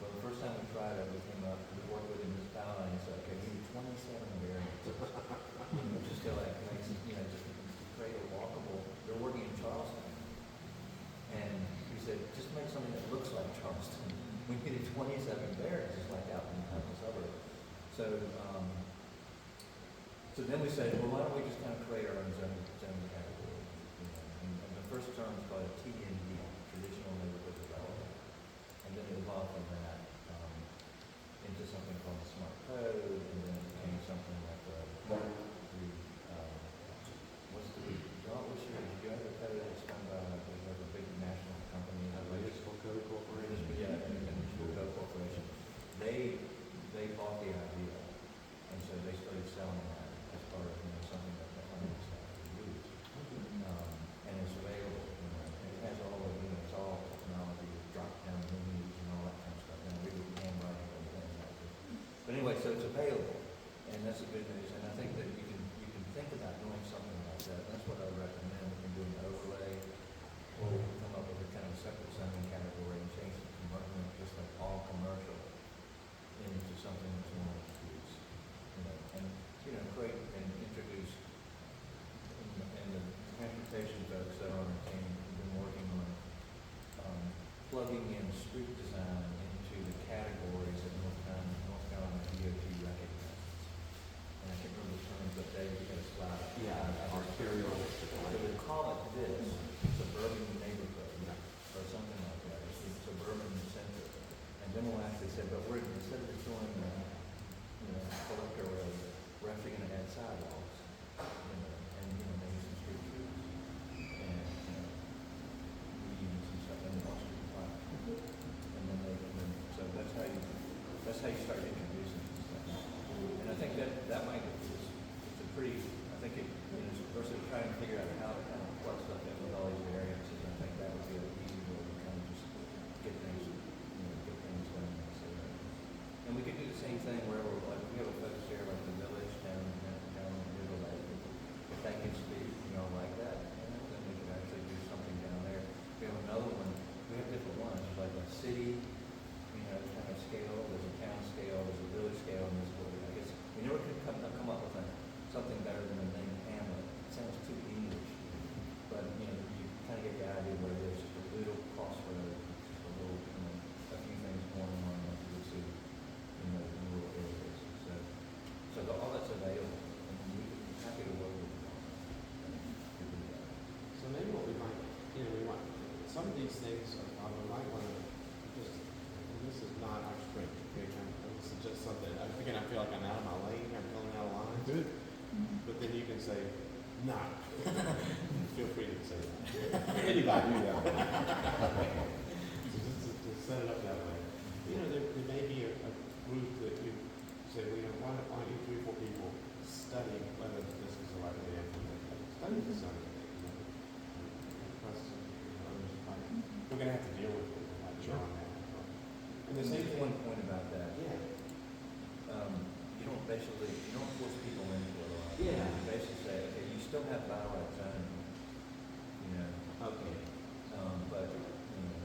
S2: Well, the first time we tried it, we came up, we worked with the municipality, and said, okay, we need 27 variances. Just to just to create a walkable. They're working in Charleston, and we said, just make something that looks like Charleston. We needed 27 variances like out in the suburbs. So then we said, well, why don't we just kind of create our own zone category? And the first term is called TND, Traditional Neighborhood Development. And then it evolved from that into something called the Smart Code, and then it became something like John, what's your, did you ever code that's done by a big national company?
S1: Municipal Code Corporation.
S2: Yeah, Municipal Code Corporation. They bought the idea, and so they started selling that as part of something that the funding staff can use. And it's available, and it has all of it's all technology, drop down menus and all that kind of stuff. And we were handwriting and things like that. But anyway, so it's available, and that's the good news. And I think that you can think about doing something like that. That's what I would recommend. We can do an overlay, or we can come up with a kind of separate zoning category and change the commercial, just like all commercial, into something that's more use. And create and introduce, and the transportation folks that are on the team have been working on plugging in street design into the categories that North Carolina DOT recognizes. And I can't remember the terms, but they got a slide.
S1: Yeah, arterial.
S2: So we call it this, suburban neighborhood, or something like that, it's suburban centric. And then we'll actually say, but instead of just doing, collector road, we're actually going to add sidewalks, and maybe some street trees, and weeds and stuff, and also park. And then so that's how you start introducing stuff. And I think that might it's a pretty, I think versus trying to figure out how to kind of plug stuff in with all these variances, I think that would be an easy way to kind of just get things done. And we could do the same thing where we have a focus here like the village down in the middle lake. If that gets to be, like that, then we could actually do something down there. We have another one, we have different ones, like a city, kind of scale, there's a town scale, there's a village scale, and I guess we never could
S1: these things, we might want to just, and this is not our strength, okay, this is just something, again, I feel like I'm out of my lane, I'm filling out of line.
S9: Good.
S1: But then you can say, nah. Feel free to say that. Anybody.
S9: Do that.
S1: So just to set it up that way. You know, there may be a group that you say, well, you know, why don't you 3 or 4 people study whether this is the right way to implement it? Study to some extent, you know. Plus, you know, we're going to have to deal with it, like John had. And the same
S2: Just
S1: thing.
S2: one point about that.
S1: Yeah.
S2: You don't basically, you don't force people into it a lot.
S1: Yeah.
S2: You basically say, okay, you still have bylaw zoning, you know,
S1: Okay.
S2: but, you know.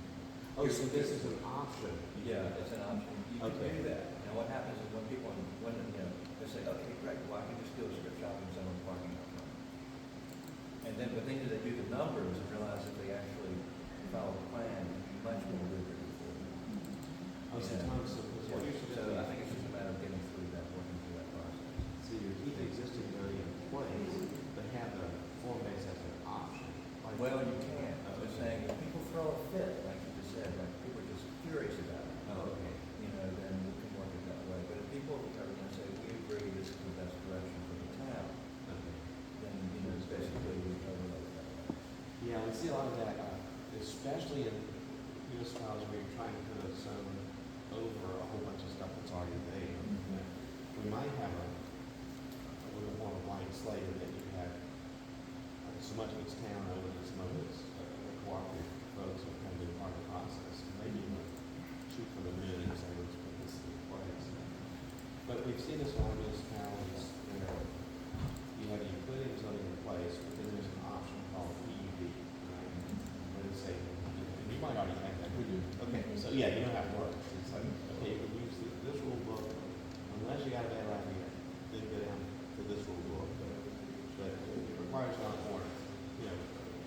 S1: Oh, so this is an option.
S2: Yeah, it's an option. You can
S1: Okay.
S2: do that. Now, what happens is when people, when, you know, they say, okay, great, well, I can just do a strip shopping zone parking lot. And then, but then they do the numbers and realize that they actually follow the plan, it'd be much more lucrative for them.
S1: Oh, so
S2: Yeah.
S1: Tom, so what you're
S2: So
S1: suggesting,
S2: I think it's just a matter of getting through that, working through that process.
S1: so you keep the existing money in place, but have the form base as an option. Like,
S2: Well, you can. I'm just saying, if people throw a fit, like you just said, like people are just furious about it.
S1: Oh, okay.
S2: You know, then we can work it that way. But if people are going to say, we agree this is the best direction for the town,
S1: Okay.
S2: then, you know, basically we overlay it that way.
S1: Yeah, we see a lot of that, especially in municipalities where you're trying to put a zone over a whole bunch of stuff that's already there. We might have a little more of a blank slate in that you have so much of it's town over and some of it's cooperative folks who kind of be part of the process. Maybe even shoot for the moon and say, let's put this in place. But we've seen this in a lot of municipalities where you have the utility zoning in place, but then there's an option called PUD, right? Where they say, and you might already have that.
S9: We do.
S1: Okay, so yeah, you know how it works. It's like, okay, you can use this rule book, unless you got a bad idea, then go down to this rule book. But it requires a lot more, you know,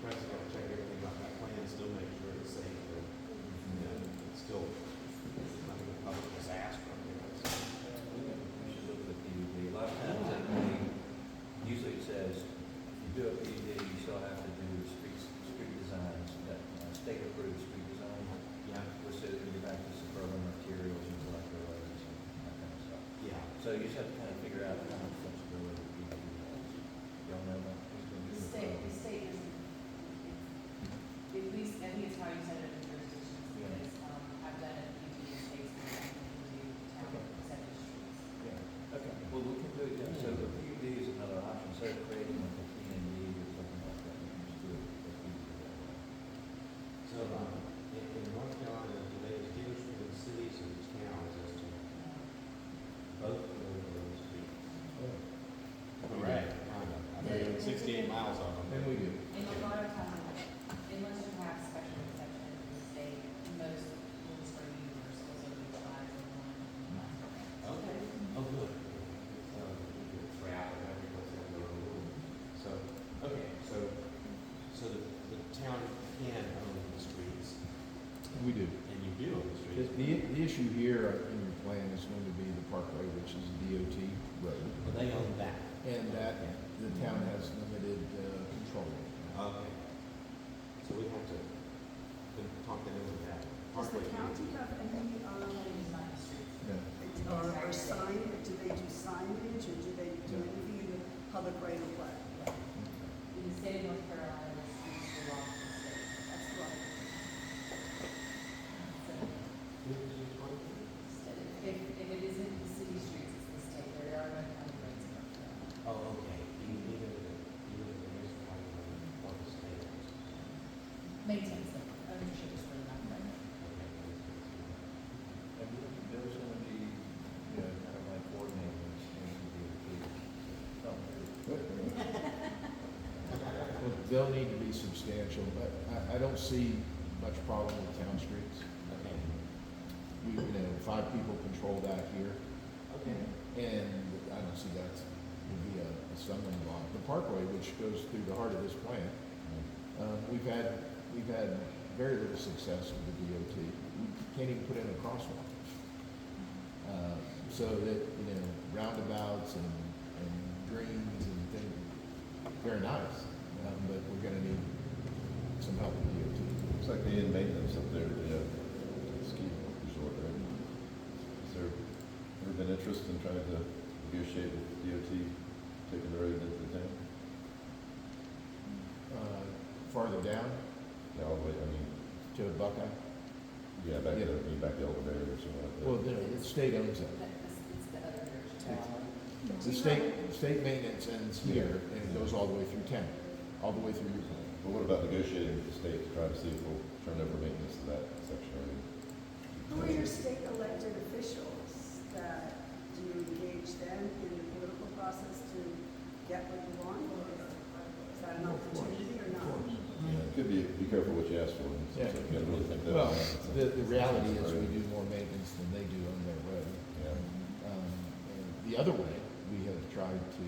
S1: president got to check everything about that plan, still make sure it's safe, and, you know, it's still not a public disaster. You know, so.
S2: We should look at the PUD. A lot of times, usually it says, if you do a PUD, you still have to do street designs, that state approved street design.
S1: Yeah.
S2: Which is going to be back to suburban materials and molecular roads and that kind of stuff.
S1: Yeah.
S2: So you just have to kind of figure out how much flexibility the PUD has. Y'all know about who's going to do
S3: The
S2: the
S3: state doesn't, at least, I think it's how you set it in jurisdictions,
S2: Yeah.
S3: because, I've done it in PG states where I can do town percentage streets.
S2: Yeah, okay, well, we can do it, yeah, so the PUD is another option, instead of creating like a PND or something like that, you can just do it, a PUD that way.
S1: So, in North Carolina, do they distinguish between cities and towns as to both of those streets? Correct. I mean, 68 miles of them.
S9: And we do.
S3: And a lot of times, unless you have special exception in the state, most rules for universal, so we apply to one.
S1: Okay. Oh, good. So, trap and everybody's got their own rule. So, okay, so the town can own the streets,
S9: We do.
S1: and you do own the
S9: The,
S1: streets.
S9: the issue here in your plan is going to be the Parkway, which is a DOT road,
S1: Well, they own that.
S9: and that the town has limited control.
S1: Okay. So we have to talk them into that.
S4: Does the
S1: Parkway.
S4: county have any,
S3: Design streets.
S9: Yeah.
S4: or sign, do they do signage, or do they do anything in the public right of way?
S3: In the state of North Carolina, the streets belong to the state.
S4: That's right.
S3: So,
S1: Who-
S3: if it isn't the city streets, it's the state, there are no county roads in North Carolina.
S1: Oh, okay. Even if there is one on the state.
S3: Maintains them, ownership is really not right.
S2: And there's going to be, you know, kind of like coordinating this thing with the
S9: Well, they'll need to be substantial, but I don't see much problem with town streets.
S1: Okay.
S9: We, you know, 5 people control that here,
S1: Okay.
S9: and I don't see that would be a stumbling block. The Parkway, which goes through the heart of this plant, we've had very little success with the DOT. We can't even put in a crosswalk. So that, you know, roundabouts and greens and things, very nice, but we're gonna need some help with DOT. So
S6: looks like they in maintenance up there, the ski resort, right? Has there ever been interest in trying to negotiate with DOT, taking the road into the town?
S9: Farther down
S6: Yeah, all the way, I mean,
S9: to Buckeye.
S6: yeah, back
S9: Yeah.
S6: to, I mean, back to Elderberry or something like that.
S9: Well, the state owns that. The state maintenance ends here and it goes all the way through town, all the way through your town.
S6: But what about negotiating with the state to try to see if we'll turn over maintenance to that section? I mean,
S4: Who are your state elected officials that, do you engage them in the political process to get what you want? Is that an opportunity or not?
S6: yeah, it could be careful what you ask for. And
S9: Yeah.
S6: you gotta really think that.
S9: Well,
S6: out.
S9: the reality is we do more maintenance than they do on their road.
S6: Yeah.
S9: And the other way, we have tried to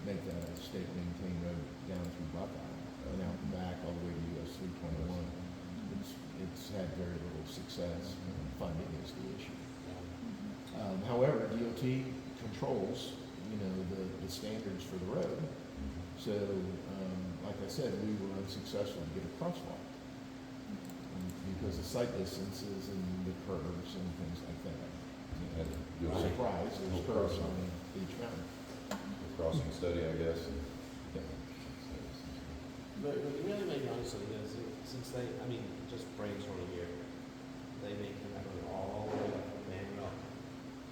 S9: make that a state maintained road down through Buckeye and out and back all the way to US 321. It's had very little success, and funding is the issue. However, DOT controls, the standards for the road. So, like I said, we were unsuccessful to get a crosswalk because the sight distances and the curves and things like that.
S6: And do a
S9: Surprise, there's curves on Beech Mountain.
S6: crossing study, I guess. And,
S11: But you really make notice of this, since they, I mean, just brainstorming here, they make them that road all the way up from Manuel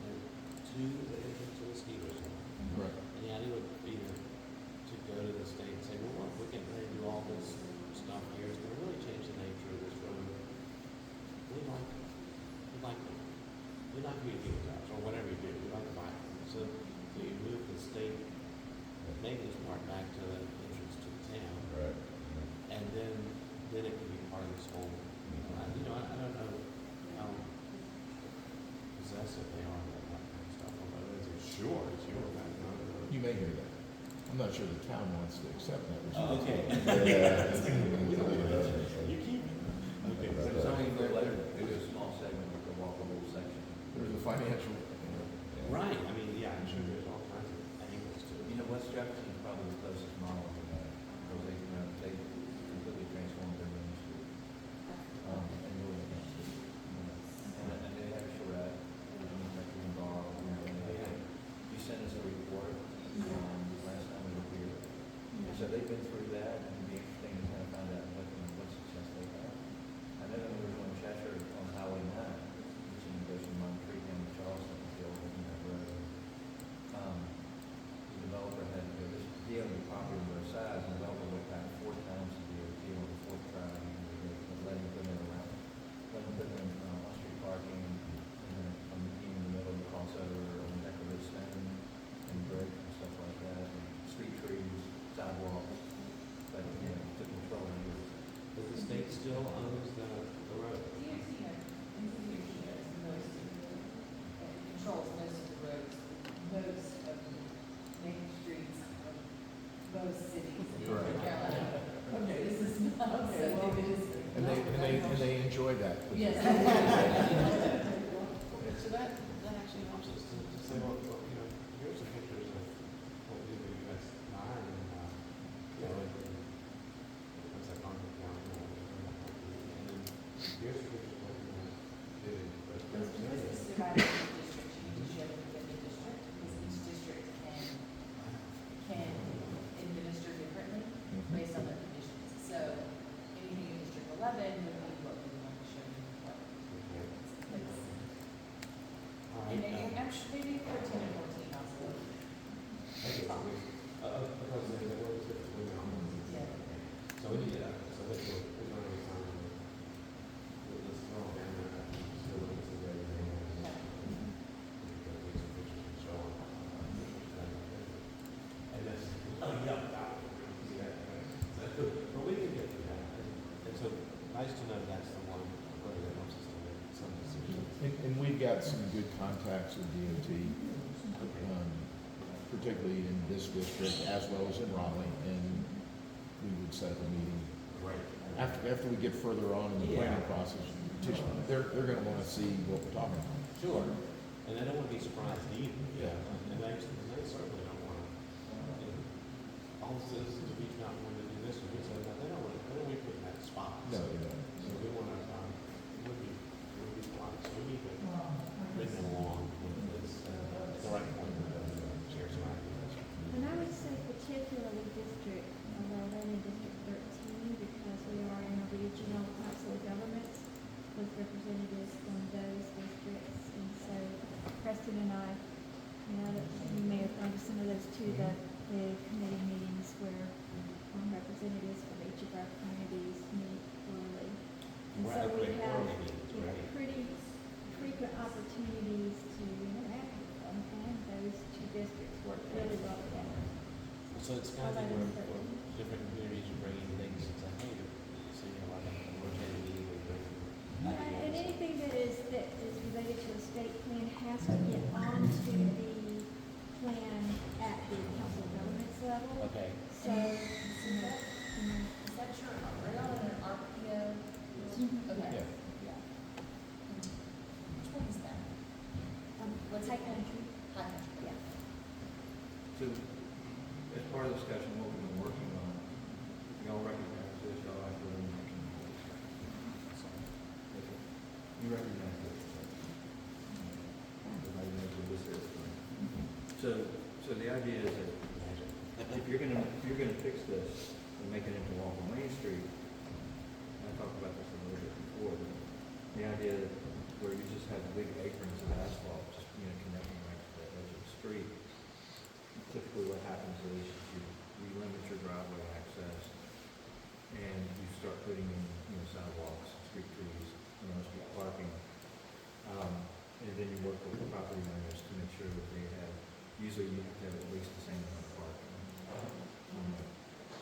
S11: and to the entrance to the ski resort.
S9: Right.
S11: And the idea would be to go to the state and say, well, look, we can really do all this stuff here, it's gonna really change the nature of this road. We'd like you to give it to us, or whatever you do, we'd like to buy it. So you move the state maintenance part back to the entrance to the town.
S6: right.
S11: And then it can be part of this whole, I don't know how possessive they are about that kind of stuff, although it's sure, it's your back.
S9: You may hear that. I'm not sure the town wants to accept that.
S11: Okay.
S6: Yeah.
S11: You keep it. Okay.
S2: It's only maybe a small segment of the walkable section.
S9: There's a financial,
S11: Right, I mean, yeah, I'm sure there's all kinds of angles to it.
S2: You know, West Jefferson is probably the closest model to that, because they completely transformed their main street. And really enhanced it. And they have a charrette, and they can borrow, you sent us a report, last time we were here. And so they've been through that, and it'd be interesting to kind of find out what success they've had. I know there was one in Cheshire on Highway 9, which goes from Montgomery down to Charleston, and Phil, looking at that road. The developer had this deal with property on both sides, and the developer went back 4 times to DOT on the 4th try, and they let him put in around, let him put in on-street parking, and then in the middle of the crossover, on decorative stone, and brick and stuff like that, and street trees, sidewalks, but, took control of it.
S11: But the state still owns the road.
S12: Controls most of the roads, most of the main streets of most cities in North Carolina. Okay, this is not subdivision.
S9: and they enjoy that.
S12: Yes.
S11: So that actually helps us to say, well, here's some pictures of what we do in US 9, and, what's that, Concord County, and then here's the pictures of what we want to do.
S12: Because it's divided into districts, you need to show them within the district, because each district can administer differently based on their conditions. So anything in District 11 would be what we want to show you.
S11: All
S12: And
S11: right.
S12: actually, maybe 13 and 14 also.
S11: Because they work typically on.
S12: Yeah.
S11: So we need, so we're going to sign let's throw down there, still looking to where they are. Because we some pictures and show them. And that's, see that? But we can get through that. And so, nice to know that's the one, where it helps us to make some decisions.
S9: And we've got some good contacts with DOT, particularly in this district as well as in Raleigh, and we would set up a meeting.
S11: Right.
S9: After we get further on in the planning process, they're gonna wanna see what we're talking about.
S11: Sure. And they don't want to be surprised either.
S9: Yeah.
S11: And they certainly don't want to, all the citizens of Beech Mountain want to do this, and we said, no, they don't want to be put in that spot.
S9: No,
S11: So-
S9: you know.
S11: So
S5: So we
S11: Right,
S5: have,
S11: right,
S5: you know,
S11: right.
S5: pretty frequent opportunities to interact with them, and those two districts work really well together.
S11: So it's kind of thing where different communities are bringing things and say, hey, so you know, like a rotating meeting, we bring
S5: Yeah, and
S11: ideas.
S5: anything that is related to a state plan has to get onto the plan at the council of governments level.
S11: Okay.
S5: So, you know,
S12: Is that your umbrella and an RPO? Okay.
S11: Yeah.
S5: yeah.
S12: Which one is that? What's
S5: High
S12: it?
S5: country,
S12: High country.
S5: yeah.
S2: So, as part of the discussion, what we've been working on, y'all recognize this, y'all like to you recognize this. Everybody knows what this is. So the idea is that if you're gonna fix this and make it into walkable Main Street, I talked about this a little bit before, but the idea that where you just have big aprons of asphalt, just, you know, connecting right to the edge of the street, typically what happens is you limit your driveway access and you start putting in, you know, sidewalks, street trees, you know, street parking. And then you work with the property owners to make sure that they have, usually you have to have at least the same amount of parking.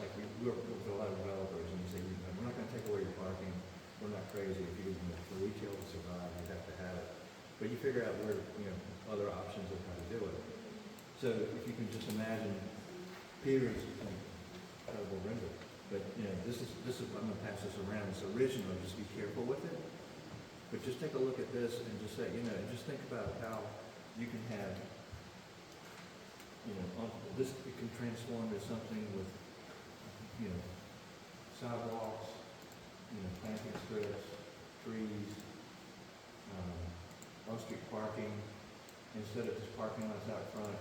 S2: Like we work with a lot of developers and you say, we're not gonna take away your parking, we're not crazy, if you, for retail to survive, you have to have it. But you figure out where, you know, other options of how to do it. So if you can just imagine, Peter's incredible render, but you know, this is, I'm gonna pass this around, it's original, just be careful with it. But just take a look at this and just say, you know, just think about how you can have, you know, this, it can transform to something with, you know, sidewalks, you know, planting strips, trees, on-street parking, instead of just parking lots out front,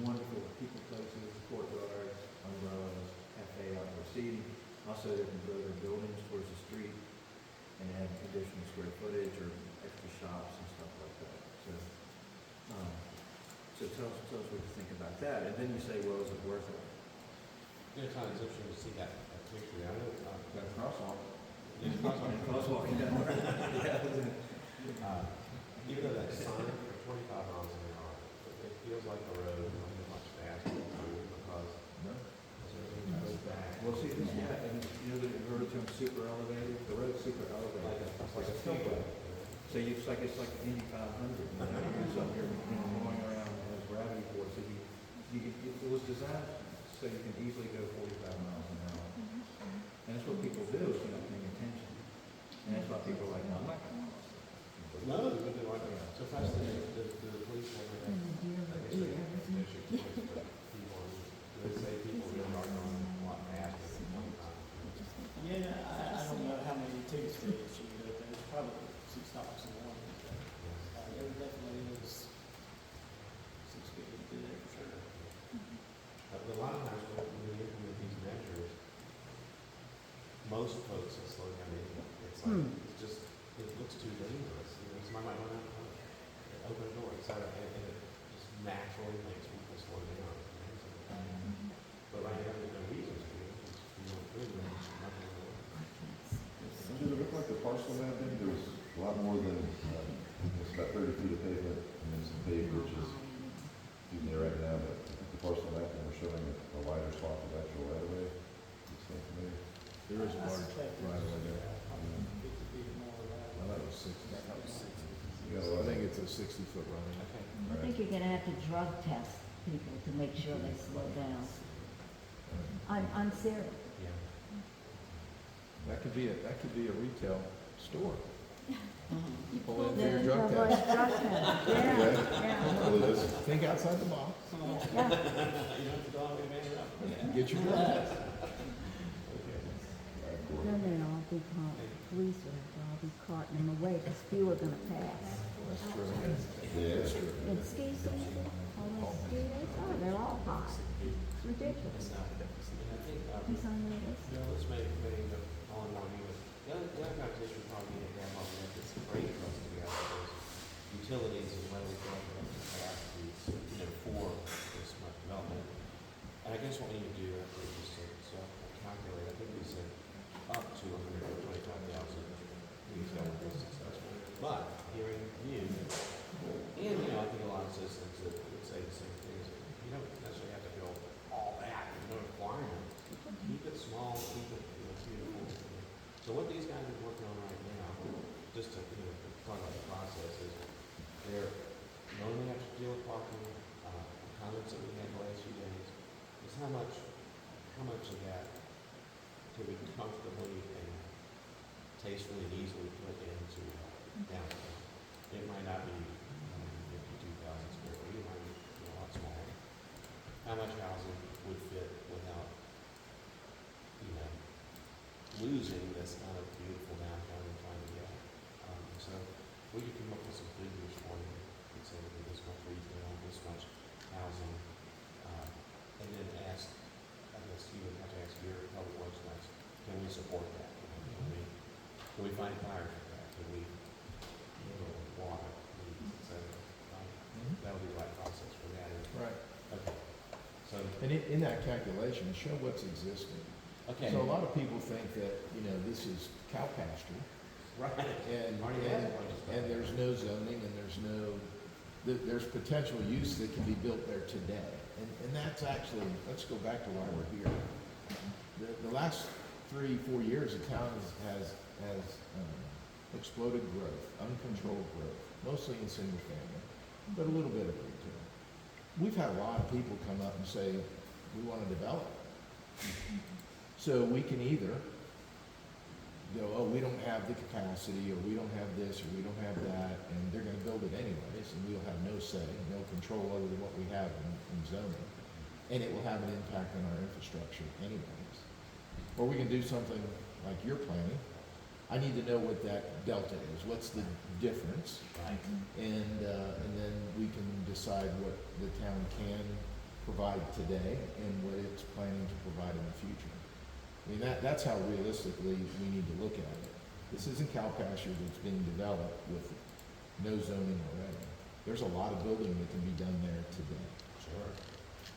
S2: wonderful people places, courtyards, umbrellas, cafe, outdoor seating. Also, they can grow their buildings towards the street and add additional square footage or extra shops and stuff like that. So tell us what you think about that, and then you say, well, is it worth it?
S11: You know, it's kind of interesting to see that picture. I know,
S6: Got a crosswalk.
S11: yeah,
S2: Crosswalk, yeah, right. Yeah.
S11: even though that sign for 25 miles an hour, it feels like a road, not much faster because
S6: No?
S11: everything goes back.
S2: Well, see, this, yeah, and you know, the road term super elevated, the road's super elevated.
S11: It's like a speedway.
S2: So it's like Indy 500, you know, you're up here, you know, going around, it has gravity force, so it was designed so you can easily go 45 miles an hour. And that's what people do if you're not paying attention. And that's why people are like, no, I'm not gonna.
S11: No, but they're like, so fast the police have like, I guess they have district points, but people, they say people really are going a lot faster than 25.
S13: Yeah, I don't know how many tickets they issue, but there's probably 6 stops in one. There definitely is 6 people do that for sure.
S11: But a lot of times when we implement these measures, most folks will slow down anyway. It's like, it's just, it looks too dangerous. You know, somebody might run out of time. Open a door, etc. And it just naturally makes people slow down. But right now, there's no reason to. You don't do it, there's nothing to do.
S6: Does it look like the parcel map thing? There's a lot more than, it's about 30 feet of pavement and then some paved ditches in there right now, but the parcel map that we're showing a wider swath of actual right of way. It's not familiar.
S9: There is a large right away there.
S13: 50 feet more
S9: I
S13: right.
S9: thought it was 60.
S6: You got a lot
S9: I think
S6: of-
S9: it's a 60-foot running.
S11: Okay.
S5: I think you're gonna have to drug test people to make sure they slow down. I'm serious.
S11: Yeah.
S9: That could be a retail store.
S5: You
S9: Pull
S5: pull
S9: in for
S5: them
S9: your
S5: in
S9: drug
S5: for a
S9: test.
S5: drug test. Yeah,
S6: Well, it is.
S9: Think outside the box.
S5: yeah.
S11: You don't have to go all the way back up.
S9: Get your drug test.
S5: Then they'll all be caught, police will have to all be carting them away, because few are gonna pass.
S9: That's true.
S6: Yeah.
S9: That's true.
S5: In ski season, all those ski days, oh, they're all hot. It's ridiculous.
S11: And I think,
S5: He's on the list.
S11: let's make all in one unit. The other conversation we probably need to have on that, it's great for us to have those utilities and whether we can have enough capacity, you know, for this much development. And I guess what we need to do, just to calculate, I think we said up to 125,000. We said gracefully and easily put into downtown. It might not be 52,000 square feet, it might be a lot smaller. How much housing would fit without, you know, losing this kind of beautiful downtown we're trying to get? So we could come up with some figures for you, and say that this much retail, this much housing, and then ask, I guess you would have to ask your public works next, can we support that? Can we find fire for that? Can we, you know, water, needs, et cetera? That would be the right process for that.
S9: Right.
S11: Okay. So,
S9: And in that calculation, show what's existing.
S11: okay.
S9: So a lot of people think that, you know, this is cow pasture,
S11: Right.
S9: and,
S11: Already has
S9: and,
S11: a bunch of stuff.
S9: and there's no zoning, and there's potential use that can be built there today. And that's actually, let's go back to why we're here. The last 3-4 years, the town has exploded growth, uncontrolled growth, mostly in single family, but a little bit of retail. We've had a lot of people come up and say, we want to develop. So we can either go, oh, we don't have the capacity, or we don't have this, or we don't have that, and they're gonna build it anyways, and we'll have no say, no control other than what we have in zoning. And it will have an impact on our infrastructure anyways. Or we can do something like you're planning. I need to know what that delta is, what's the difference?
S11: Right.
S9: And then we can decide what the town can provide today and what it's planning to provide in the future. I mean, that's how realistically we need to look at it. This isn't cow pasture that's being developed with no zoning already. There's a lot of building that can be done there today.
S11: Sure.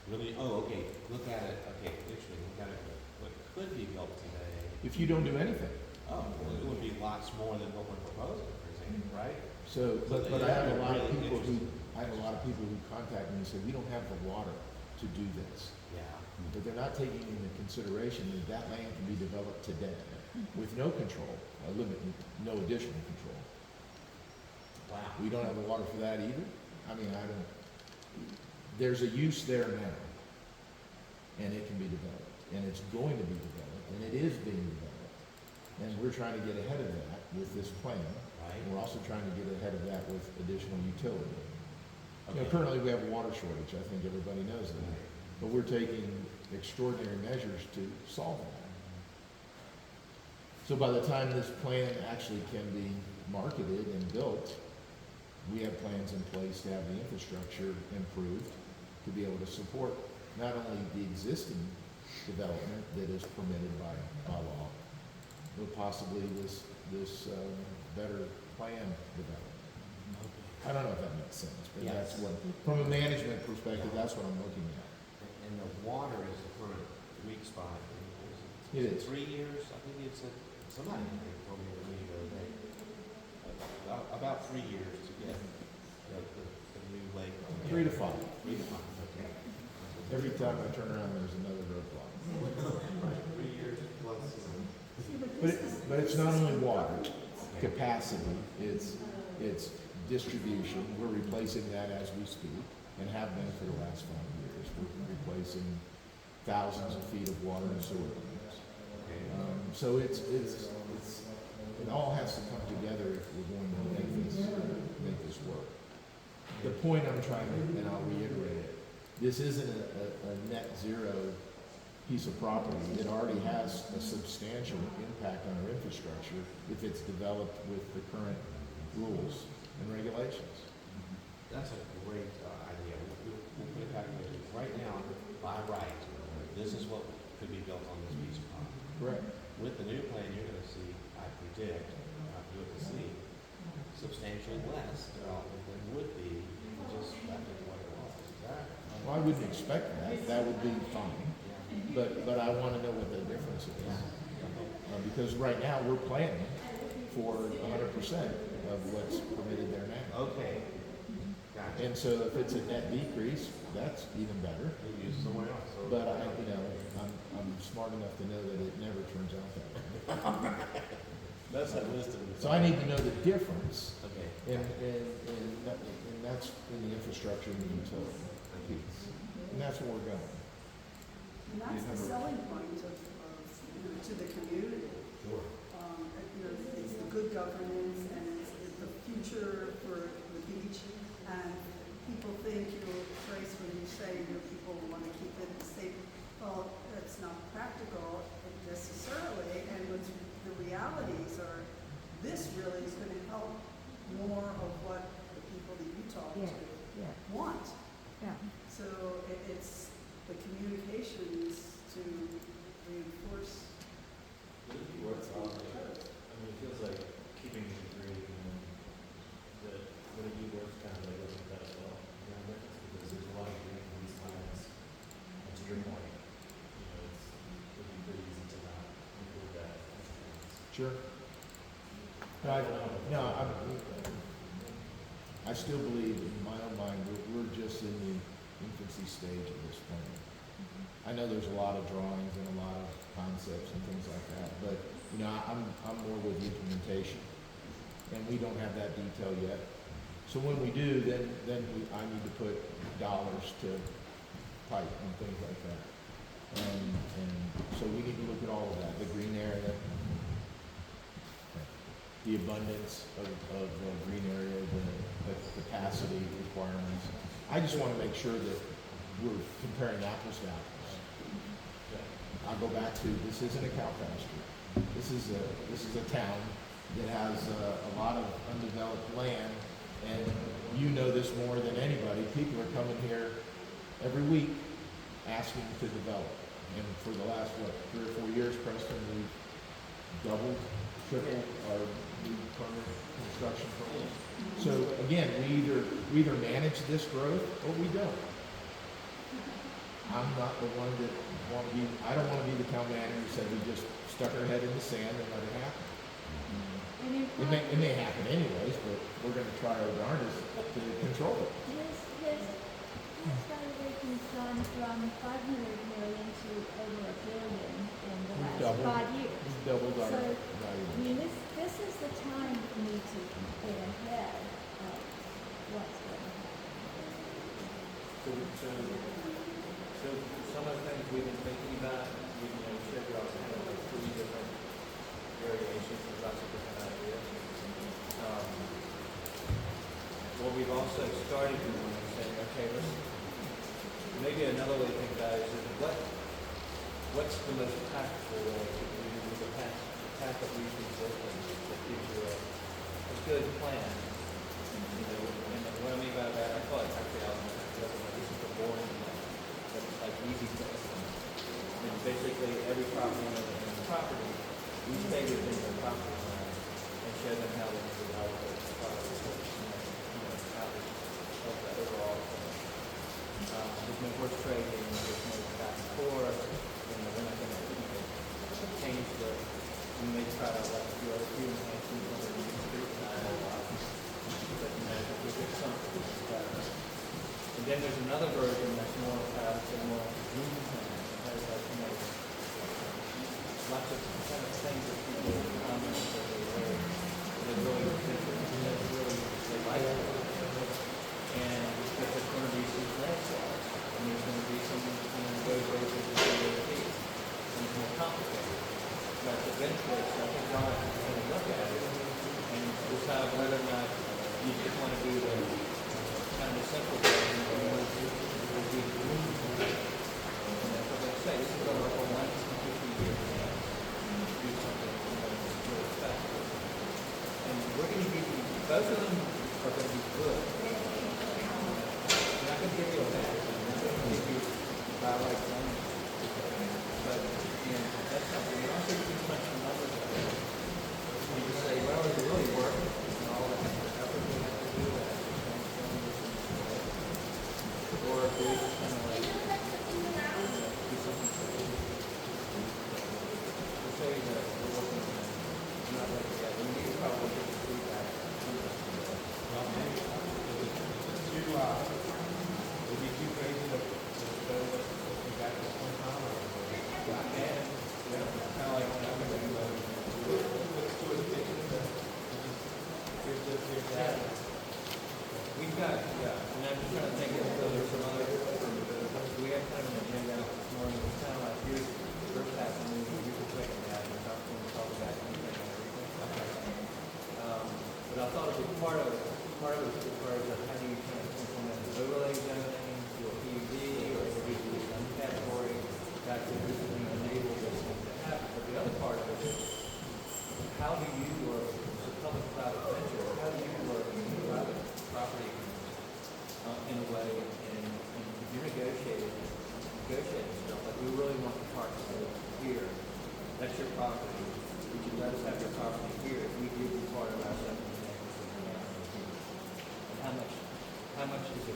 S11: Really, oh, okay, look at it, okay, literally, look at it, what could be built today.
S9: If you don't do anything.
S11: Oh, well, it would be lots more than what we're proposing, for example, right?
S9: So, but
S11: So
S9: I have a
S11: they're
S9: lot of
S11: really
S9: people who,
S11: interested.
S9: I have a lot of people who contact me and say, we don't have the water to do this.
S11: Yeah.
S9: But they're not taking into consideration that that land can be developed today with no control, no additional control.
S11: Wow.
S9: We don't have the water for that either. I mean, there's a use there now, and it can be developed, and it's going to be developed, and it is being developed. And we're trying to get ahead of that with this plan.
S11: Right.
S9: And we're also trying to get ahead of that with additional utility. You know,
S11: Okay.
S9: currently we have a water shortage, I think everybody knows that. But we're taking extraordinary measures to solve that. So by the time this plan actually can be marketed and built, we have plans in place to have the infrastructure improved to be able to support not only the existing development that is permitted by law, but possibly this better plan development. I don't know if that makes sense, but that's
S11: Yes.
S9: what, from a management perspective, that's what I'm looking at.
S11: And the water is the current weak spot.
S9: It is.
S11: 3 years, I think it's somebody I think told me a week ago, about 3 years to get the new lake.
S9: 3 to 5.
S11: 3 to 5, okay.
S9: Every time I turn around, there's another roadblock.
S11: Right, 3 years plus.
S9: But it's not only water capacity, it's distribution. We're replacing that as we speak and have been for the last 5 years. We're replacing thousands of feet of water and sewer lines. So it all has to come together if we're going to make this work. The point I'm trying to, and I'll reiterate it, this isn't a net zero piece of property. It already has a substantial impact on our infrastructure if it's developed with the current rules and regulations.
S11: That's a great idea. We'll put it back in there. Right now, by right, this is what could be built on this piece of property.
S9: Correct.
S11: With the new plan, you're gonna see, I predict, you're gonna see substantially less development than would be if you just left it the way it was. Exactly.
S9: Well, I wouldn't expect that. That would be fine. But I want to know what the difference is. Because right now, we're planning for 100% of what's permitted there now.
S11: Okay. Gotcha.
S9: And so if it's a net decrease, that's even better.
S11: Maybe use it somewhere else. So-
S9: But I'm smart enough to know that it never turns out that way.
S11: That's that wisdom.
S9: So I need to know the difference,
S11: Okay.
S9: and that's in the infrastructure and the utility piece. And that's where we're going.
S4: And that's the selling point of, you know, to the community.
S11: Sure.
S4: You know, it's governance and it's the future for the beach. And people think you're Trace when you say people want to keep it safe. Well, that's not practical necessarily. And what's, the realities are, this really is going to help more of what the people that you talk
S5: Yeah,
S4: to
S5: yeah,
S4: want.
S5: yeah.
S4: So it's the communications to reinforce.
S7: Would it be worthwhile, I mean, it feels like keeping it great, that would it be worth kind of like looking at that as well? You know, because there's a lot of green in these times, and to your point, it would be pretty easy to not include that.
S9: Sure. I still believe, in my own mind, we're just in the infancy stage of this plan. I know there's a lot of drawings and a lot of concepts and things like that, but, I'm more with the implementation. And we don't have that detail yet. So when we do, then I need to put dollars to pipe and things like that. And so we need to look at all of that, the green area, the abundance of green area, the capacity requirements. I just want to make sure that we're comparing apples to apples. I'll go back to, this isn't a cow pasture. This is a town that has a lot of undeveloped land, and you know this more than anybody. People are coming here every week asking to develop. And for the last, 3 or 4 years, Preston, we've doubled, tripled our new permanent construction program. So again, we either manage this growth or we don't. I'm not the one that I don't want to be the town manager who said we just stuck our head in the sand and let it happen. It may happen anyways, but we're going to try our darndest to control it.
S5: His valuation's gone from 500 million to over $1 billion in the last 5 years.
S9: We've doubled our
S5: So,
S9: valuation.
S5: this is the time for me to get ahead of what's going to happen.
S2: So some of the things we've been thinking about, we shared with us kind of like 3 different variations, there's lots of different ideas. What we've also started doing is saying, okay, maybe another way to think about it is what's the most practical way to do the tackle these resistance that gives you a good plan. And what I mean by that, I thought actually this is the boring one. That's like easy to and basically every property owner in the property, we stay within the property line and show them how they can develop it as far as how to help that overall plan. There's no horse trading, there's no back and forth, we're not going to change we may try to do a few enhancements on the street side of but we get something that's better. And then there's another version that's more more green plan. It has lots of kind of things that people comment that they really like. And because there's going to be some landslides, and there's going to be some road races and and it's more complicated. But eventually, I think y'all are going to look at it and decide whether or not you just want to do the kind of simple thing or you want to do the green thing. And that's what they say. This is over for 1 to 50 years. Do something really special. And we're going to give you, both of them are going to be good. I'm not going to give you a bad one. I'm going to give you about like one. But, that's something. You also can punch the numbers out. You just say, well, is it really working? And all that effort we have to do that. Or if we just kind of like, do something simple. We'll show you that we're working on it. We're not ready yet. We need to probably get the feedback.
S1: Would be too crazy to show what we got
S14: I thought a big part of it was referred to how do you kind of implement overlay zoning to a PUD or maybe some category that could, enable this thing to happen. But the other part of it is, how do you work, it's a public-private venture, how do you work in private property in a way, and if you're negotiating stuff, like we really want the park to go here, that's your property, would you let us have your property here if we give you part of our second and how much is it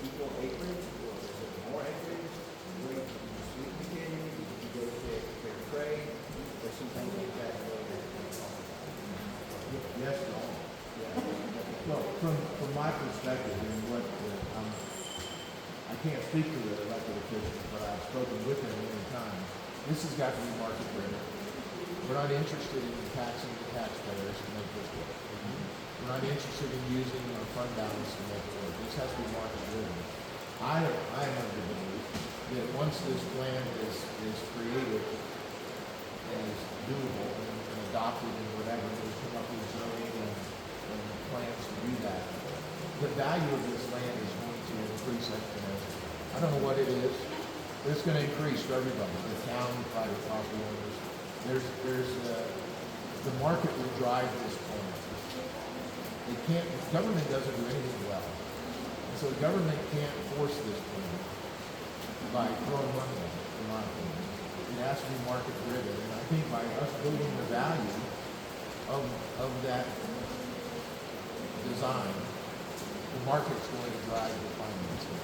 S14: equal acreage, or is it more acreage? Where you sweet beginning, you negotiate fair trade, or some things like that.
S9: Yes, no. Well, from my perspective, and what, I can't speak to the elected officials, but I've spoken with them many times. This has got to be market driven. We're not interested in taxing the taxpayers to make this work. We're not interested in using our fund balance to make it work. This has to be market driven. I am of the belief that once this plan is created and is doable and adopted and whatever, we come up with zoning and plans to do that, the value of this land is going to increase exponentially. I don't know what it is, but it's going to increase for everybody, the town, private property owners. The market will drive this plan. Government doesn't do anything well. And so the government can't force this plan by throwing money at it, in my opinion. It has to be market driven. And I think by us building the value of that design, the market's going to drive the financing.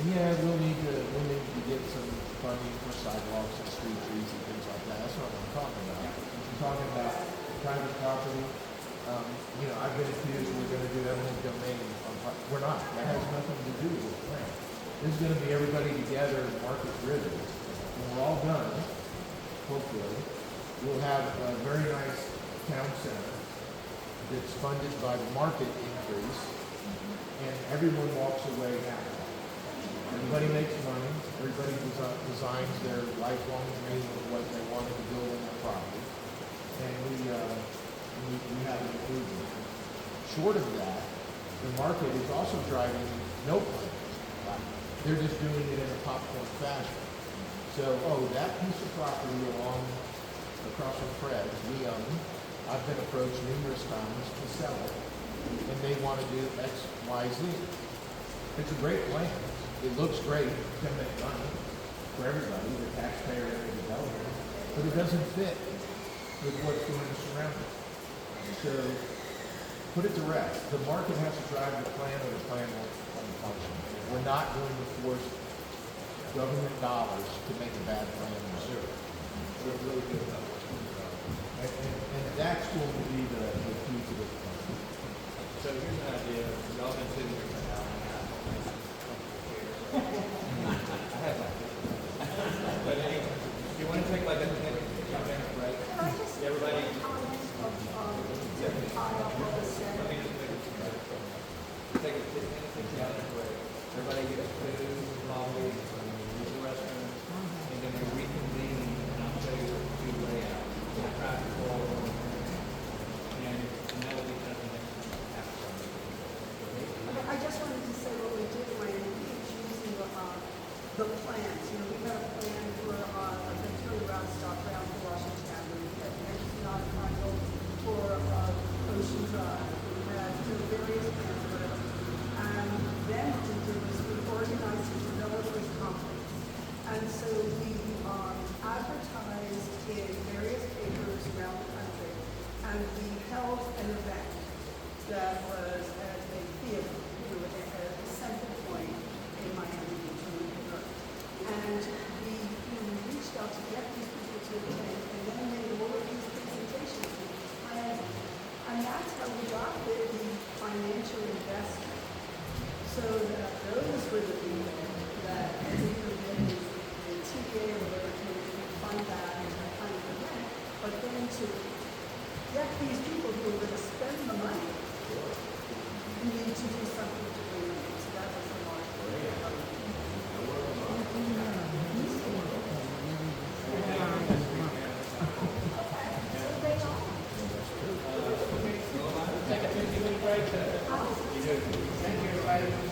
S9: And yeah, we'll need to get some funding for sidewalks and street trees and things like that. That's not what I'm talking about. I'm talking about private property. I've been accused we're going to do eminent domain. We're not. That has nothing to do with the plan. This is going to be everybody together, market driven. When we're all done, hopefully, we'll have a very nice town center that's funded by the market increase, and everyone walks away happy. Everybody makes money. Everybody designs their lifelong dream of what they wanted to build on their property, and we have an improvement. Short of that, the market is also driving no plans. They're just doing it in a popcorn fashion. So, that piece of property across from Fred's, we own. I've been approached numerous times to sell it, and they want to do X, Y, Z. It's a great plan. It looks great. It's going to make money for everybody, the taxpayer and the developer, but it doesn't fit with what's going to surround it. So, put it to rest. The market has to drive the plan, or the plan won't function. We're not going to force government dollars to make a bad plan in Missouri. We're really good about it. And that's going to be the key to this plan.
S14: So here's an idea. Y'all been sitting here for an hour and a half. I have my But anyway, do you want to take like a 10-minute break?
S4: Can I just
S14: Everybody. Take a 15-minute break. Everybody get food, coffee, use the restroom, and then we reconvene, and I'll show you the new layout, the traffic flow, and that will be done the next half hour.
S4: I just wanted to say what we did when using the plans. We had a plan for a Victoria Round stop around for Washington Avenue. We had next not triangle for Ocean Drive. We had various plans for it. And then what we did was we organized a developers conference. And so we advertised in various papers around the country. And we held an event that was at a theater, at a center point in Miami Beach, in New York. And we reached out to get these people to attend, and then made all of these presentations with these plans. And that's how we got the financial investment. So that those were the people that either did the TA or whatever to fund that and that kind of event, but then to get these people who are going to spend the money, you need to do something to bring them in. So that was the mark.
S14: right. Thank you, everybody.